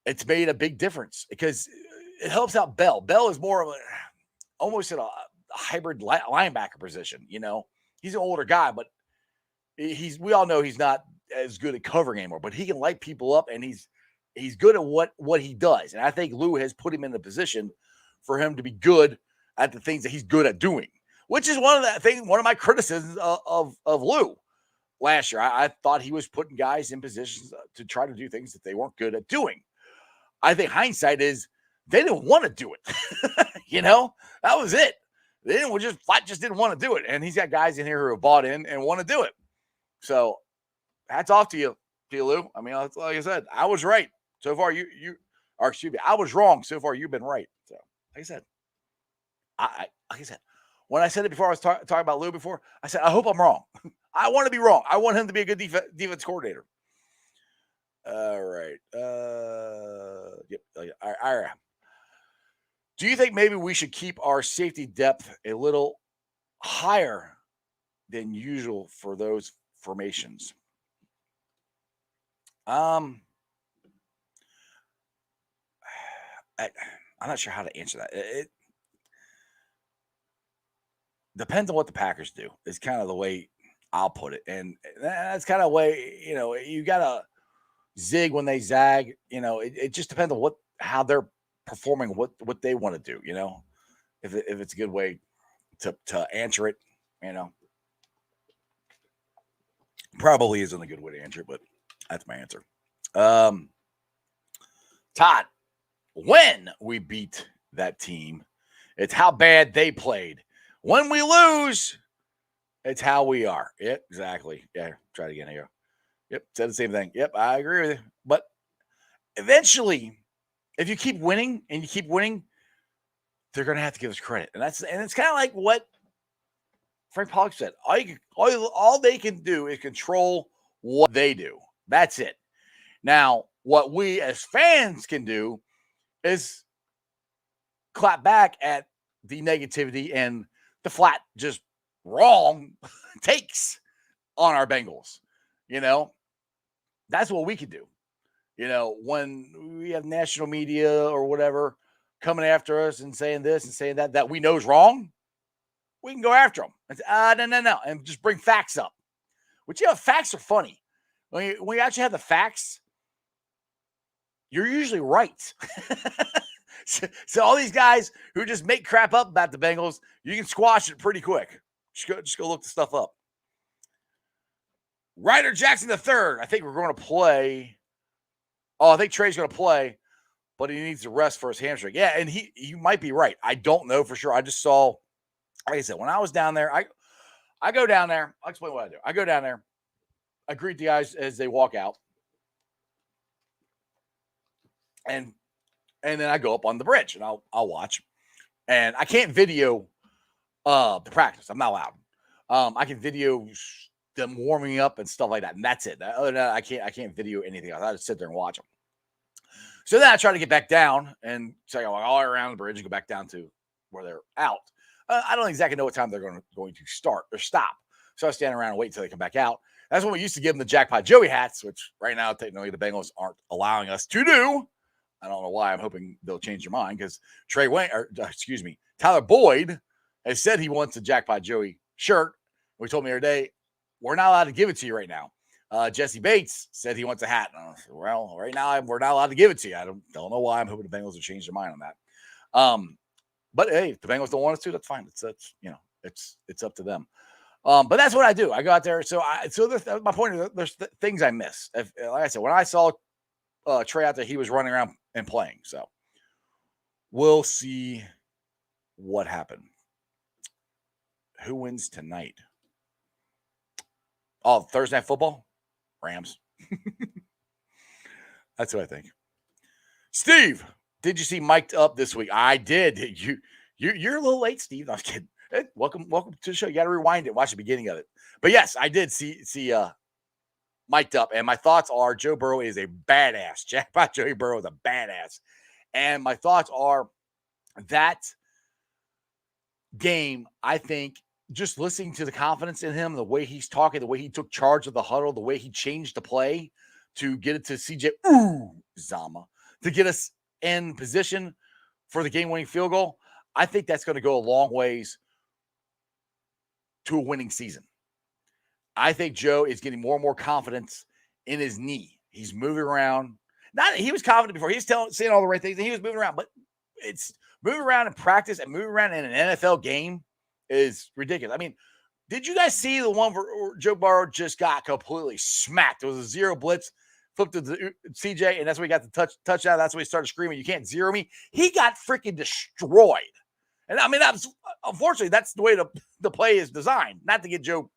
[SPEAKER 2] it's made a big difference because it helps out Bell. Bell is more of almost a hybrid linebacker position. He's an older guy, but we all know he's not as good at covering anymore. But he can light people up, and he's good at what he does. And I think Lou has put him in the position for him to be good at the things that he's good at doing, which is one of my criticisms of Lou last year. I thought he was putting guys in positions to try to do things that they weren't good at doing. I think hindsight is they didn't want to do it. That was it. They just didn't want to do it. And he's got guys in here who have bought in and want to do it. So hats off to you, Lou. I mean, like I said, I was right. So far, I was wrong. So far, you've been right. So, like I said, when I said it before, I was talking about Lou before. I said, I hope I'm wrong. I want to be wrong. I want him to be a good defense coordinator. All right. Yep. All right. Do you think maybe we should keep our safety depth a little higher than usual for those formations? I'm not sure how to answer that. It depends on what the Packers do. Is kind of the way I'll put it, and that's kind of the way you gotta zig when they zag. It just depends on how they're performing, what they want to do. If it's a good way to answer it. Probably isn't a good way to answer it, but that's my answer. Todd, when we beat that team, it's how bad they played. When we lose, it's how we are. Yep, exactly. Yeah, try it again here. Yep, said the same thing. Yep, I agree with you. But eventually, if you keep winning, they're going to have to give us credit. And it's kind of like what Frank Pollock said. All they can do is control what they do. That's it. Now, what we as fans can do is clap back at the negativity and the flat, just wrong takes on our Bengals. That's what we can do. when we have national media or whatever coming after us and saying this and saying that we know is wrong, we can go after them. And say, no, and just bring facts up. Which, facts are funny. When you actually have the facts, you're usually right. So all these guys who just make crap up about the Bengals, you can squash it pretty quick. Just go look the stuff up. Ryder Jackson III, I think we're going to play. Oh, I think Trey's going to play, but he needs to rest for his hamstring. Yeah, and you might be right. I don't know for sure. I just saw, like I said, when I was down there, I go down there. I'll explain what I do. I go down there. I greet the guys as they walk out. And then I go up on the bridge and I'll watch. And I can't video the practice. I'm not allowed. I can video them warming up and stuff like that. And that's it. Other than that, I can't video anything else. I just sit there and watch them. So then I try to get back down and so I go all around the bridge and go back down to where they're out. I don't exactly know what time they're going to start or stop. So I stand around and wait until they come back out. That's when we used to give them the Jackpot Joey hats, which right now, technically, the Bengals aren't allowing us to do. I don't know why. I'm hoping they'll change their mind because Tyler Boyd has said he wants a Jackpot Joey shirt. We told me the other day, we're not allowed to give it to you right now. Jesse Bates said he wants a hat. Well, right now we're not allowed to give it to you. I don't know why. I'm hoping the Bengals will change their mind on that. But hey, if the Bengals don't want us to, that's fine. It's up to them. But that's what I do. I go out there. So my point is, there's things I miss. Like I said, when I saw Trey out there, he was running around and playing. So we'll see what happened. Who wins tonight? Oh, Thursday Night Football? Rams. That's what I think. Steve, did you see Mic'd Up this week? I did. You're a little late, Steve. No, I was kidding. Hey, welcome to the show. You got to rewind it, watch the beginning of it. But yes, I did see Mic'd Up, and my thoughts are Joe Burrow is a badass. Jackpot Joey Burrow is a badass, and my thoughts are that game. I think just listening to the confidence in him, the way he's talking, the way he took charge of the huddle, the way he changed the play to get it to CJ Uzomah to get us in position for the game-winning field goal. I think that's going to go a long ways to a winning season. I think Joe is getting more and more confidence in his knee. He's moving around. He was confident before. He was saying all the right things, and he was moving around. But it's moving around in practice and moving around in an NFL game is ridiculous. I mean, did you guys see the one where Joe Burrow just got completely smacked? It was a zero blitz, flipped to the CJ, and that's where he got the touchdown. That's when he started screaming, "You can't zero me." He got freaking destroyed. And I mean, unfortunately, that's the way the play is designed. Not to get Joe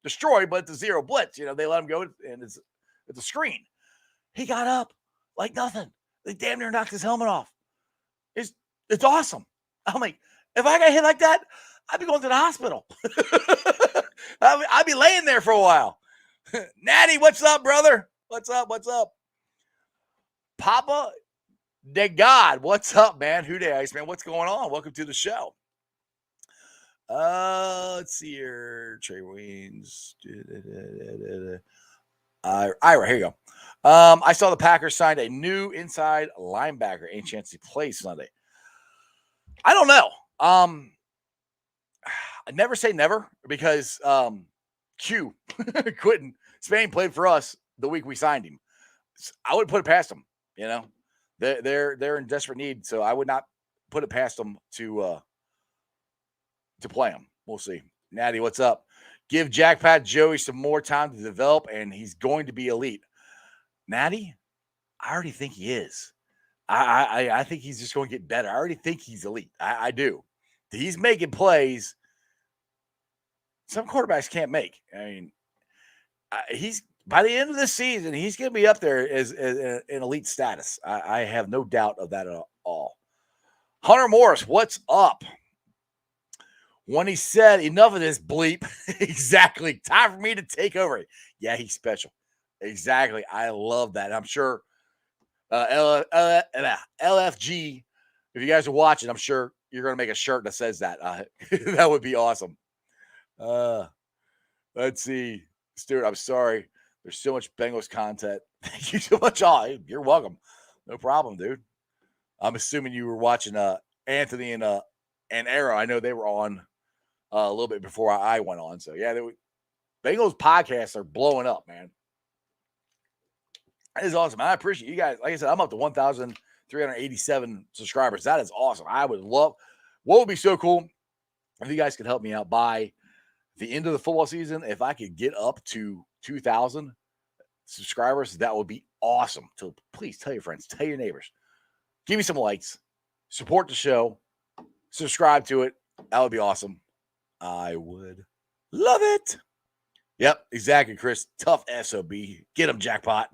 [SPEAKER 2] destroyed, but it's a zero blitz. They let him go, and it's a screen. He got up like nothing. They damn near knocked his helmet off. It's awesome. I'm like, if I got hit like that, I'd be going to the hospital. I'd be laying there for a while. Natty, what's up, brother? What's up? Papa de God, what's up, man? Who the ice, man? What's going on? Welcome to the show. Let's see here. Trey Waynes. Ira, here you go. I saw the Packers signed a new inside linebacker. Ain't chance he plays Sunday. I don't know. I never say never because Q Quentin Spain played for us the week we signed him. I would put it past him. They're in desperate need, so I would not put it past them to play him. We'll see. Natty, what's up? Give Jackpot Joey some more time to develop, and he's going to be elite. Natty, I already think he is. I think he's just going to get better. I already think he's elite. I do. He's making plays some quarterbacks can't make. I mean, he's by the end of this season, he's going to be up there as in elite status. I have no doubt of that at all. Hunter Morris, what's up? When he said, enough of this bleep, exactly, time for me to take over. Yeah, he's special. Exactly. I love that. I'm sure LFG, if you guys are watching, I'm sure you're going to make a shirt that says that. That would be awesome. Let's see. Stuart, I'm sorry. There's so much Bengals content. Thank you so much. Oh, you're welcome. No problem, dude. I'm assuming you were watching Anthony and Arrow. I know they were on a little bit before I went on. So yeah, Bengals podcasts are blowing up, man. That is awesome. I appreciate you guys. Like I said, I'm up to 1,387 subscribers. That is awesome. I would love. What would be so cool if you guys could help me out by the end of the football season? If I could get up to 2,000 subscribers, that would be awesome. So please tell your friends, tell your neighbors, give me some likes, support the show, subscribe to it. That would be awesome. I would love it. Yep, exactly, Chris. Tough SOB. Get him, jackpot.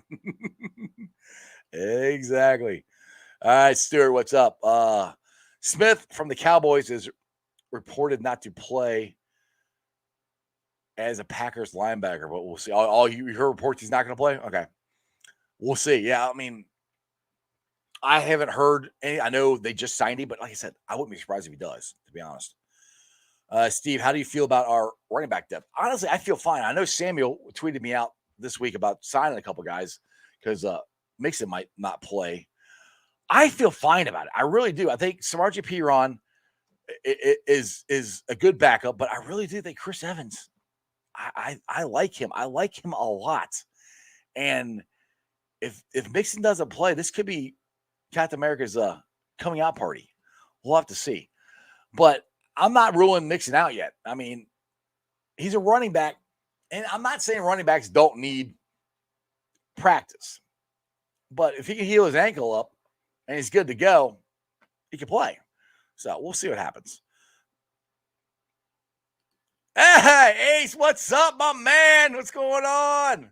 [SPEAKER 2] Exactly. All right, Stuart, what's up? Smith from the Cowboys is reported not to play as a Packers linebacker, but we'll see. All you heard reports he's not going to play? Okay. We'll see. Yeah, I mean, I haven't heard any. I know they just signed him, but like I said, I wouldn't be surprised if he does, to be honest. Steve, how do you feel about our running back depth? Honestly, I feel fine. I know Samuel tweeted me out this week about signing a couple guys because Mixon might not play. I feel fine about it. I really do. I think Samaje Perine is a good backup, but I really do think Chris Evans, I like him. I like him a lot. And if Mixon doesn't play, this could be Captain America's coming out party. We'll have to see. But I'm not ruling Mixon out yet. I mean, he's a running back, and I'm not saying running backs don't need practice. But if he can heal his ankle up and he's good to go, he can play. So we'll see what happens. Hey, Ace, what's up, my man? What's going on?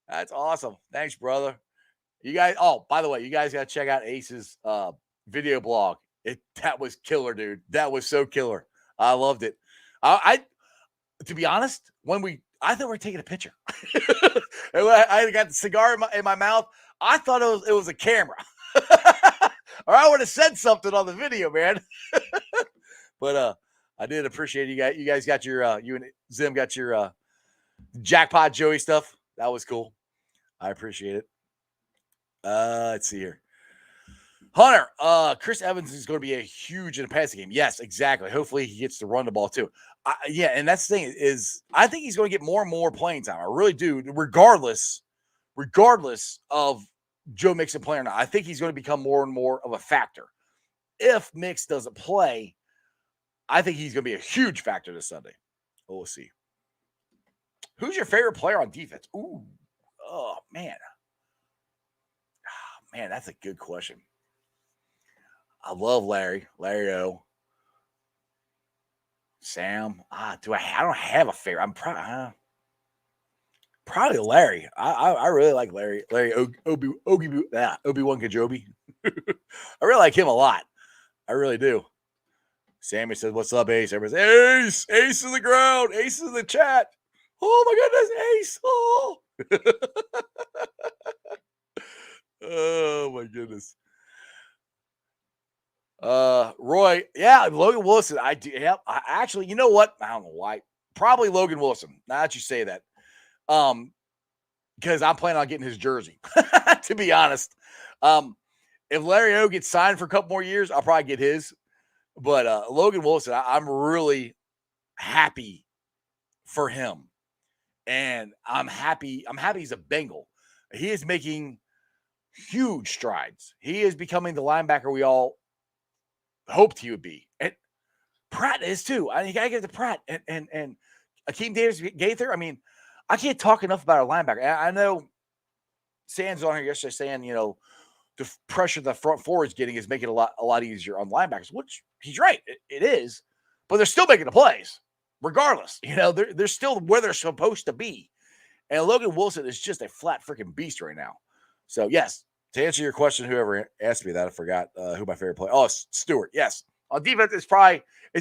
[SPEAKER 2] That's awesome. Thanks, brother. You guys, by the way, you guys got to check out Ace's video blog. That was killer, dude. That was so killer. I loved it. I to be honest, I thought we were taking a picture. I got the cigar in my mouth. I thought it was a camera. Or I would have said something on the video, man. But I did appreciate you guys. You guys got your you and Zim got your jackpot Joey stuff. That was cool. I appreciate it. Let's see here. Hunter, Chris Evans is going to be a huge in the passing game. Yes, exactly. Hopefully he gets to run the ball too. Yeah, and that's the thing is I think he's going to get more and more playing time. I really do, regardless of Joe Mixon playing or not. I think he's going to become more and more of a factor. If Mix doesn't play, I think he's going to be a huge factor this Sunday. We'll see. Who's your favorite player on defense? Ooh, oh man. Oh, man, that's a good question. I love Larry O. Sam. I don't have a favorite. I'm probably Larry. I really like Larry. Larry Obi-Wan Kajobi. I really like him a lot. I really do. Sammy says, "What's up, Ace?" Everybody says, "Ace, Ace in the ground, Ace in the chat." Oh my goodness, Ace! Oh, oh my goodness. Roy, yeah, Logan Wilson. I do. Yep. I actually, you know what? I don't know why. Probably Logan Wilson. Now that you say that, because I'm planning on getting his jersey. To be honest, if Larry O gets signed for a couple more years, I'll probably get his. But Logan Wilson, I'm really happy for him, and I'm happy. I'm happy he's a Bengal. He is making huge strides. He is becoming the linebacker we all hoped he would be. And Pratt is too. I mean, you gotta give it to Pratt and Akeem Davis-Gaither. I mean, I can't talk enough about our linebacker. I know Sands on here yesterday saying, the pressure the front forwards getting is making it a lot easier on linebackers, which he's right. It is, but they're still making the plays regardless. They're still where they're supposed to be. And Logan Wilson is just a flat freaking beast right now. So yes, to answer your question, whoever asked me that, I forgot who my favorite player. Oh, Stewart. Yes. On defense, it's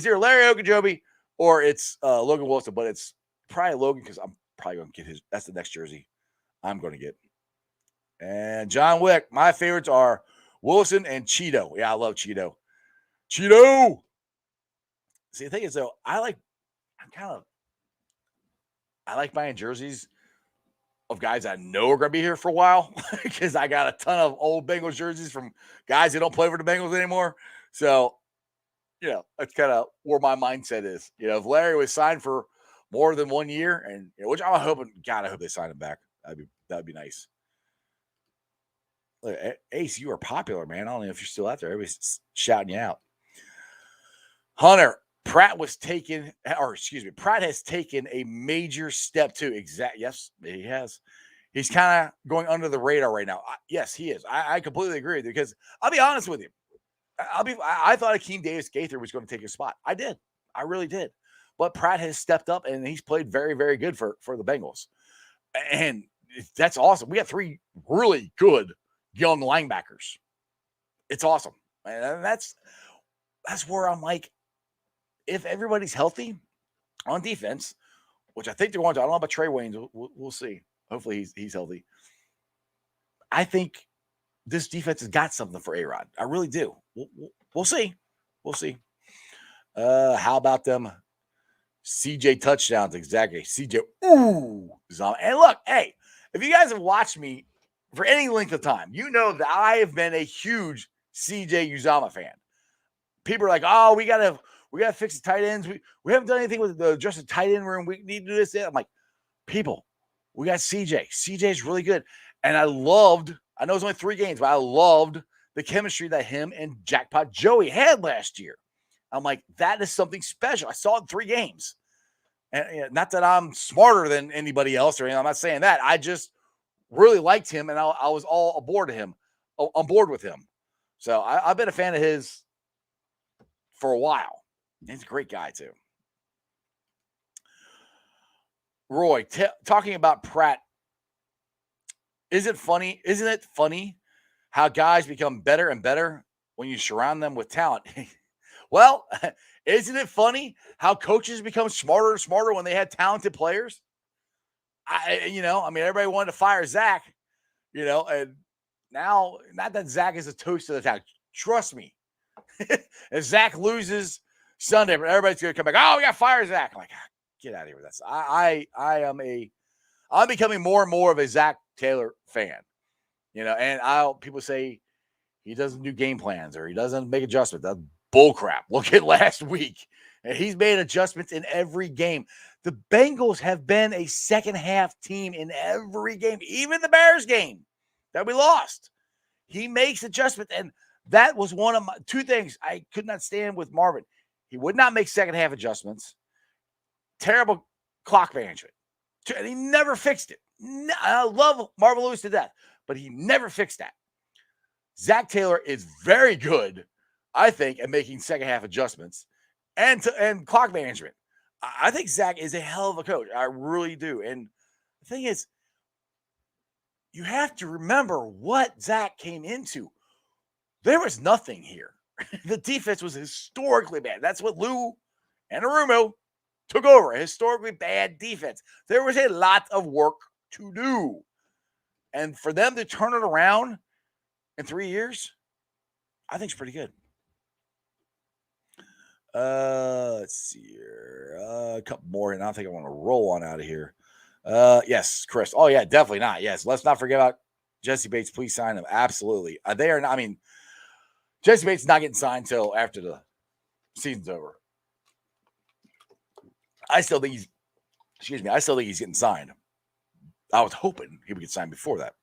[SPEAKER 2] either Larry Ogunjobi or it's Logan Wilson, but it's probably Logan because I'm probably going to get his. That's the next jersey I'm going to get. And John Wick, my favorites are Wilson and Cheeto. Yeah, I love Cheeto. Cheeto. See, the thing is, though, I like buying jerseys of guys I know are going to be here for a while because I got a ton of old Bengals jerseys from guys that don't play for the Bengals anymore. So, that's kind of where my mindset is. If Larry was signed for more than 1 year, and which I'm hoping, God, I hope they sign him back. That'd be nice. Look, Ace, you are popular, man. I don't know if you're still out there. Everybody's shouting you out. Hunter, Pratt has taken a major step too. Yes, he has. He's kind of going under the radar right now. Yes, he is. I completely agree with you because I'll be honest with you. I thought Akeem Davis-Gaither was going to take his spot. I did. I really did. But Pratt has stepped up and he's played very, very good for the Bengals. And that's awesome. We have 3 really good young linebackers. It's awesome. And that's where I'm like, if everybody's healthy on defense, which I think they're going to, I don't know about Trey Waynes. We'll see. Hopefully he's healthy. I think this defense has got something for A-Rod. I really do. We'll see. We'll see. How about them CJ touchdowns? Exactly. CJ. Ooh. And look, hey, if you guys have watched me for any length of time, you know that I have been a huge CJ Uzama fan. People are like, oh, we gotta fix the tight ends. We haven't done anything with just the tight end room. We need to do this. I'm like, people, we got CJ. CJ's really good. And I know it was only 3 games, but I loved the chemistry that him and Jackpot Joey had last year. I'm like, that is something special. I saw it in 3 games. And not that I'm smarter than anybody else or anything. I'm not saying that. I just really liked him, and I was all on board with him. So I've been a fan of his for a while. He's a great guy, too. Roy, talking about Pratt, isn't it funny how guys become better and better when you surround them with talent? Well, isn't it funny how coaches become smarter and smarter when they had talented players? Everybody wanted to fire Zach, and now, not that Zach is a toast to the town. Trust me, if Zach loses Sunday, everybody's going to come back. Oh, we got to fire Zach. I'm like, get out of here with that. I'm becoming more and more of a Zach Taylor fan, and people say he doesn't do game plans or he doesn't make adjustments. That's bullcrap. Look at last week. And he's made adjustments in every game. The Bengals have been a second half team in every game, even the Bears game that we lost. He makes adjustments. And that was one of my 2 things I could not stand with Marvin. He would not make second half adjustments. Terrible clock management. And he never fixed it. I love Marvin Lewis to death, but he never fixed that. Zach Taylor is very good, I think, at making second half adjustments and clock management. I think Zach is a hell of a coach. I really do. And the thing is, you have to remember what Zach came into. There was nothing here. The defense was historically bad. That's what Lou and Arumo took over. A historically bad defense. There was a lot of work to do. And for them to turn it around in 3 years, I think it's pretty good. Let's see here. A couple more, and I think I want to roll on out of here. Yes, Chris. Oh, yeah, definitely not. Yes, let's not forget about Jesse Bates. Please sign him. Absolutely. They are not, Jesse Bates is not getting signed until after the season's over. I still think he's getting signed. I was hoping he would get signed before that.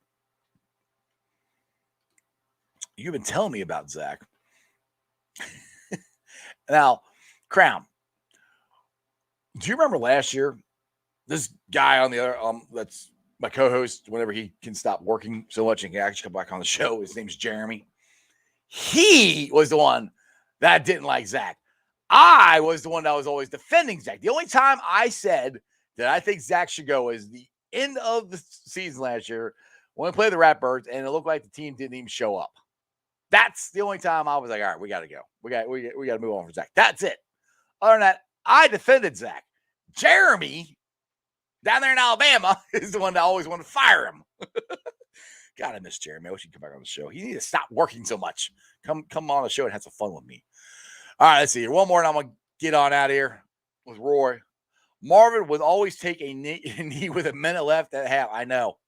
[SPEAKER 2] You've been telling me about Zach. Now, Crown, do you remember last year? This guy on the other, that's my co-host, whenever he can stop working so much and can actually come back on the show, his name's Jeremy. He was the one that didn't like Zach. I was the one that was always defending Zach. The only time I said that I think Zach should go is the end of the season last year when we played the Ratbirds, and it looked like the team didn't even show up. That's the only time I was like, all right, we got to go. We got to move on from Zach. That's it. Other than that, I defended Zach. Jeremy, down there in Alabama, is the one that always wanted to fire him. God, I miss Jeremy. I wish he'd come back on the show. He needs to stop working so much. Come on the show and have some fun with me. All right, let's see here. One more, and I'm going to get on out of here with Roy. Marvin would always take a knee with a minute left at half. I know.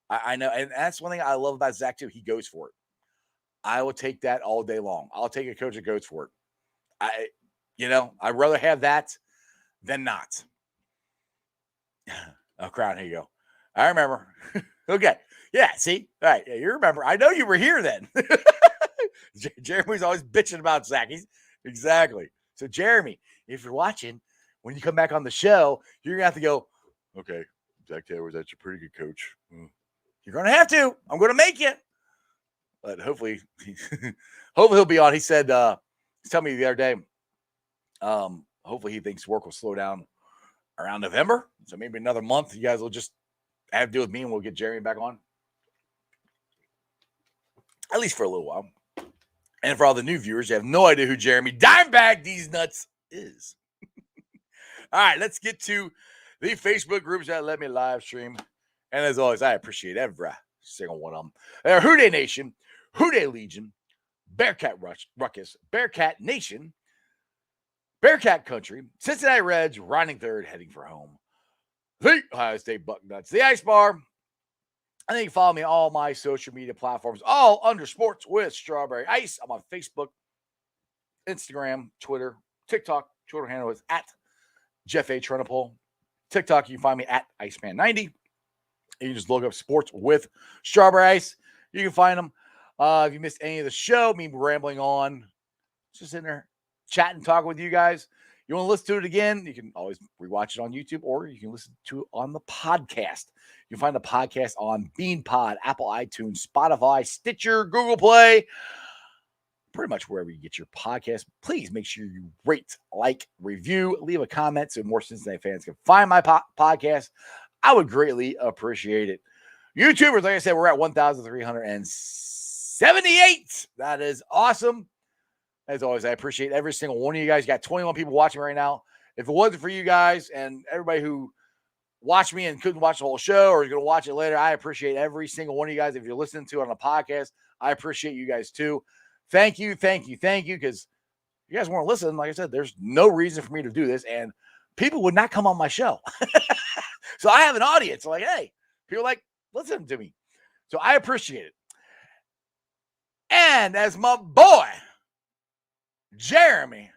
[SPEAKER 2] I know. And that's one thing I love about Zach, too. He goes for it. I will take that all day long. I'll take a coach that goes for it. I'd rather have that than not. Oh, Crown, here you go. I remember. Okay. Yeah, see? All right. Yeah, you remember. I know you were here then. Jeremy's always bitching about Zach. Exactly. So, Jeremy, if you're watching, when you come back on the show, you're going to have to go, okay, Zach Taylor's that's a pretty good coach. You're going to have to. I'm going to make it. But hopefully he'll be on. He said, he's telling me the other day, hopefully he thinks work will slow down around November. So maybe another month. You guys will just have to deal with me and we'll get Jeremy back on. At least for a little while. And for all the new viewers, you have no idea who Jeremy Dimebag These Nuts is. All right, let's get to the Facebook groups that let me live stream. And as always, I appreciate every single one of them. They're Houday Nation, Houday Legion, Bearcat Ruckus, Bearcat Nation, Bearcat Country, Cincinnati Reds, riding third, heading for home. The Ohio State Bucknuts, the Ice Bar. And then you can follow me on all my social media platforms, all under Sports with Strawberry Ice. I'm on Facebook, Instagram, Twitter, TikTok. Twitter handle is at Jeff A. Trenopole. TikTok, you can find me at Iceman90. You can just look up Sports with Strawberry Ice. You can find them. If you missed any of the show, me rambling on, just in there chatting, talking with you guys. You want to listen to it again, you can always rewatch it on YouTube, or you can listen to it on the podcast. You can find the podcast on BeanPod, Apple iTunes, Spotify, Stitcher, Google Play, pretty much wherever you get your podcast. Please make sure you rate, like, review, leave a comment so more Cincinnati fans can find my podcast. I would greatly appreciate it. YouTubers, like I said, we're at 1,378. That is awesome. As always, I appreciate every single one of you guys. You got 21 people watching right now. If it wasn't for you guys and everybody who watched me and couldn't watch the whole show or is going to watch it later, I appreciate every single one of you guys. If you're listening to it on a podcast, I appreciate you guys too. Thank you, because you guys weren't listening. Like I said, there's no reason for me to do this, and people would not come on my show. So I have an audience. Like, hey, people like, listen to me. So I appreciate it. And as my boy, Jeremy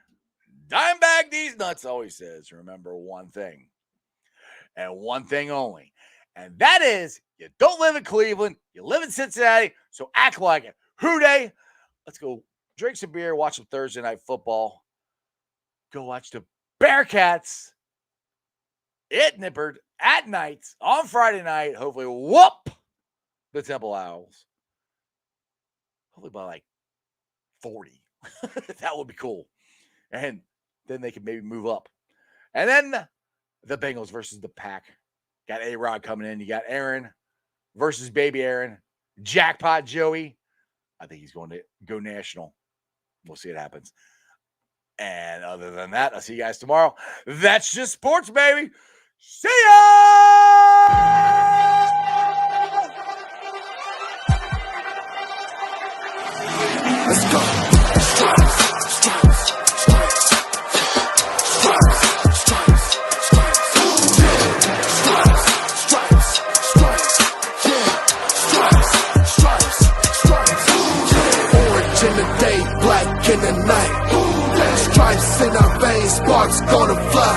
[SPEAKER 2] Dimebag These Nuts always says, remember one thing and one thing only. And that is, you don't live in Cleveland, you live in Cincinnati, so act like it. Houday, let's go drink some beer, watch some Thursday Night Football. Go watch the Bearcats at Nippert at night on Friday night. Hopefully whoop the Temple Owls. Hopefully by like 40. That would be cool. And then they can maybe move up. And then the Bengals versus the Pack. Got A-Rod coming in. You got Aaron versus baby Aaron. Jackpot Joey. I think he's going to go national. We'll see what happens. And other than that, I'll see you guys tomorrow. That's just sports, baby. See ya!
[SPEAKER 1] Let's go. Stripes, stripes, stripes, stripes, stripes, stripes, stripes, stripes, yeah, stripes, stripes, stripes, orange in the day, black in the night, stripes in our veins, sparks gonna fly,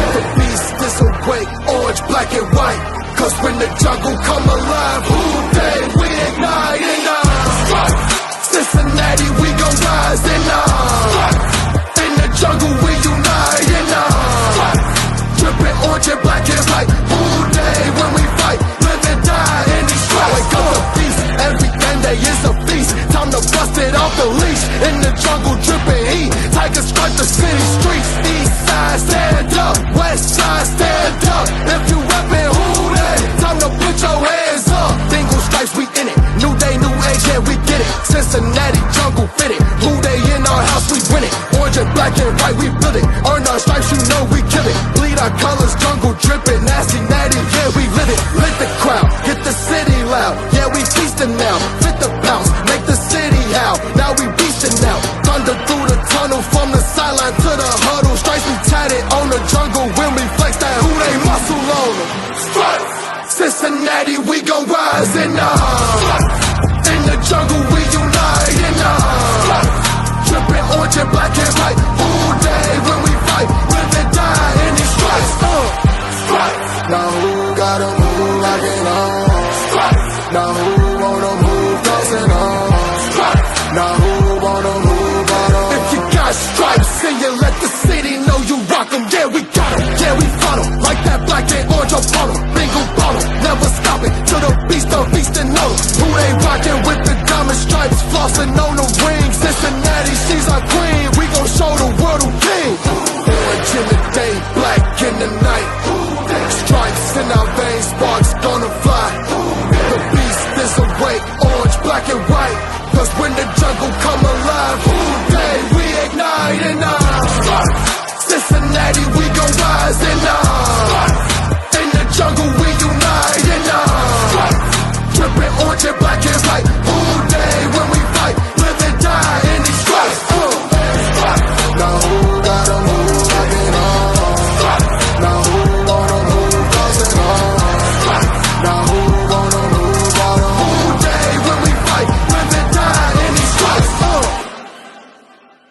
[SPEAKER 1] the beast disobey, orange, black and white, cause when the jungle come alive, Houday, we ignite in stripes. Cincinnati, we gon' rise in the jungle, we unite in drippin' orange and black and white. Houday, when we fight, live and die in these stripes. Wake up the beast, every day is a feast. Time to bust it off the leash. In the jungle, drippin' heat. Tigers strike the city streets. East side, stand up. West side, stand up. If you reppin' Houday, time to put your hands up. Bengals stripes, we in it. New day, new age, yeah, we get it. Cincinnati jungle fitted. Houday in our house, we win it. Orange and black and white, we build it. Earn our stripes, you know we kill it. Bleed our colors, jungle dripping. Nasty, natty, yeah, we live it. Lit the crowd, get the city loud. Yeah, we feasting now. Fit the bounce, make the city howl. Now we beastin' now. Thunder through the tunnel, from the sideline to the huddle. Stripes we tatted on the jungle when we flex that rising up. In the jungle we unite and dripping orange and black and white. All day when we fight, live and die in these stripes.
[SPEAKER 6] Now who gotta move like it on? Now who wanna move close and on? Now who wanna move on?
[SPEAKER 1] If you got stripes, then you let the city know you rock 'em. Yeah, we got 'em. Yeah, we fought 'em like that black and orange.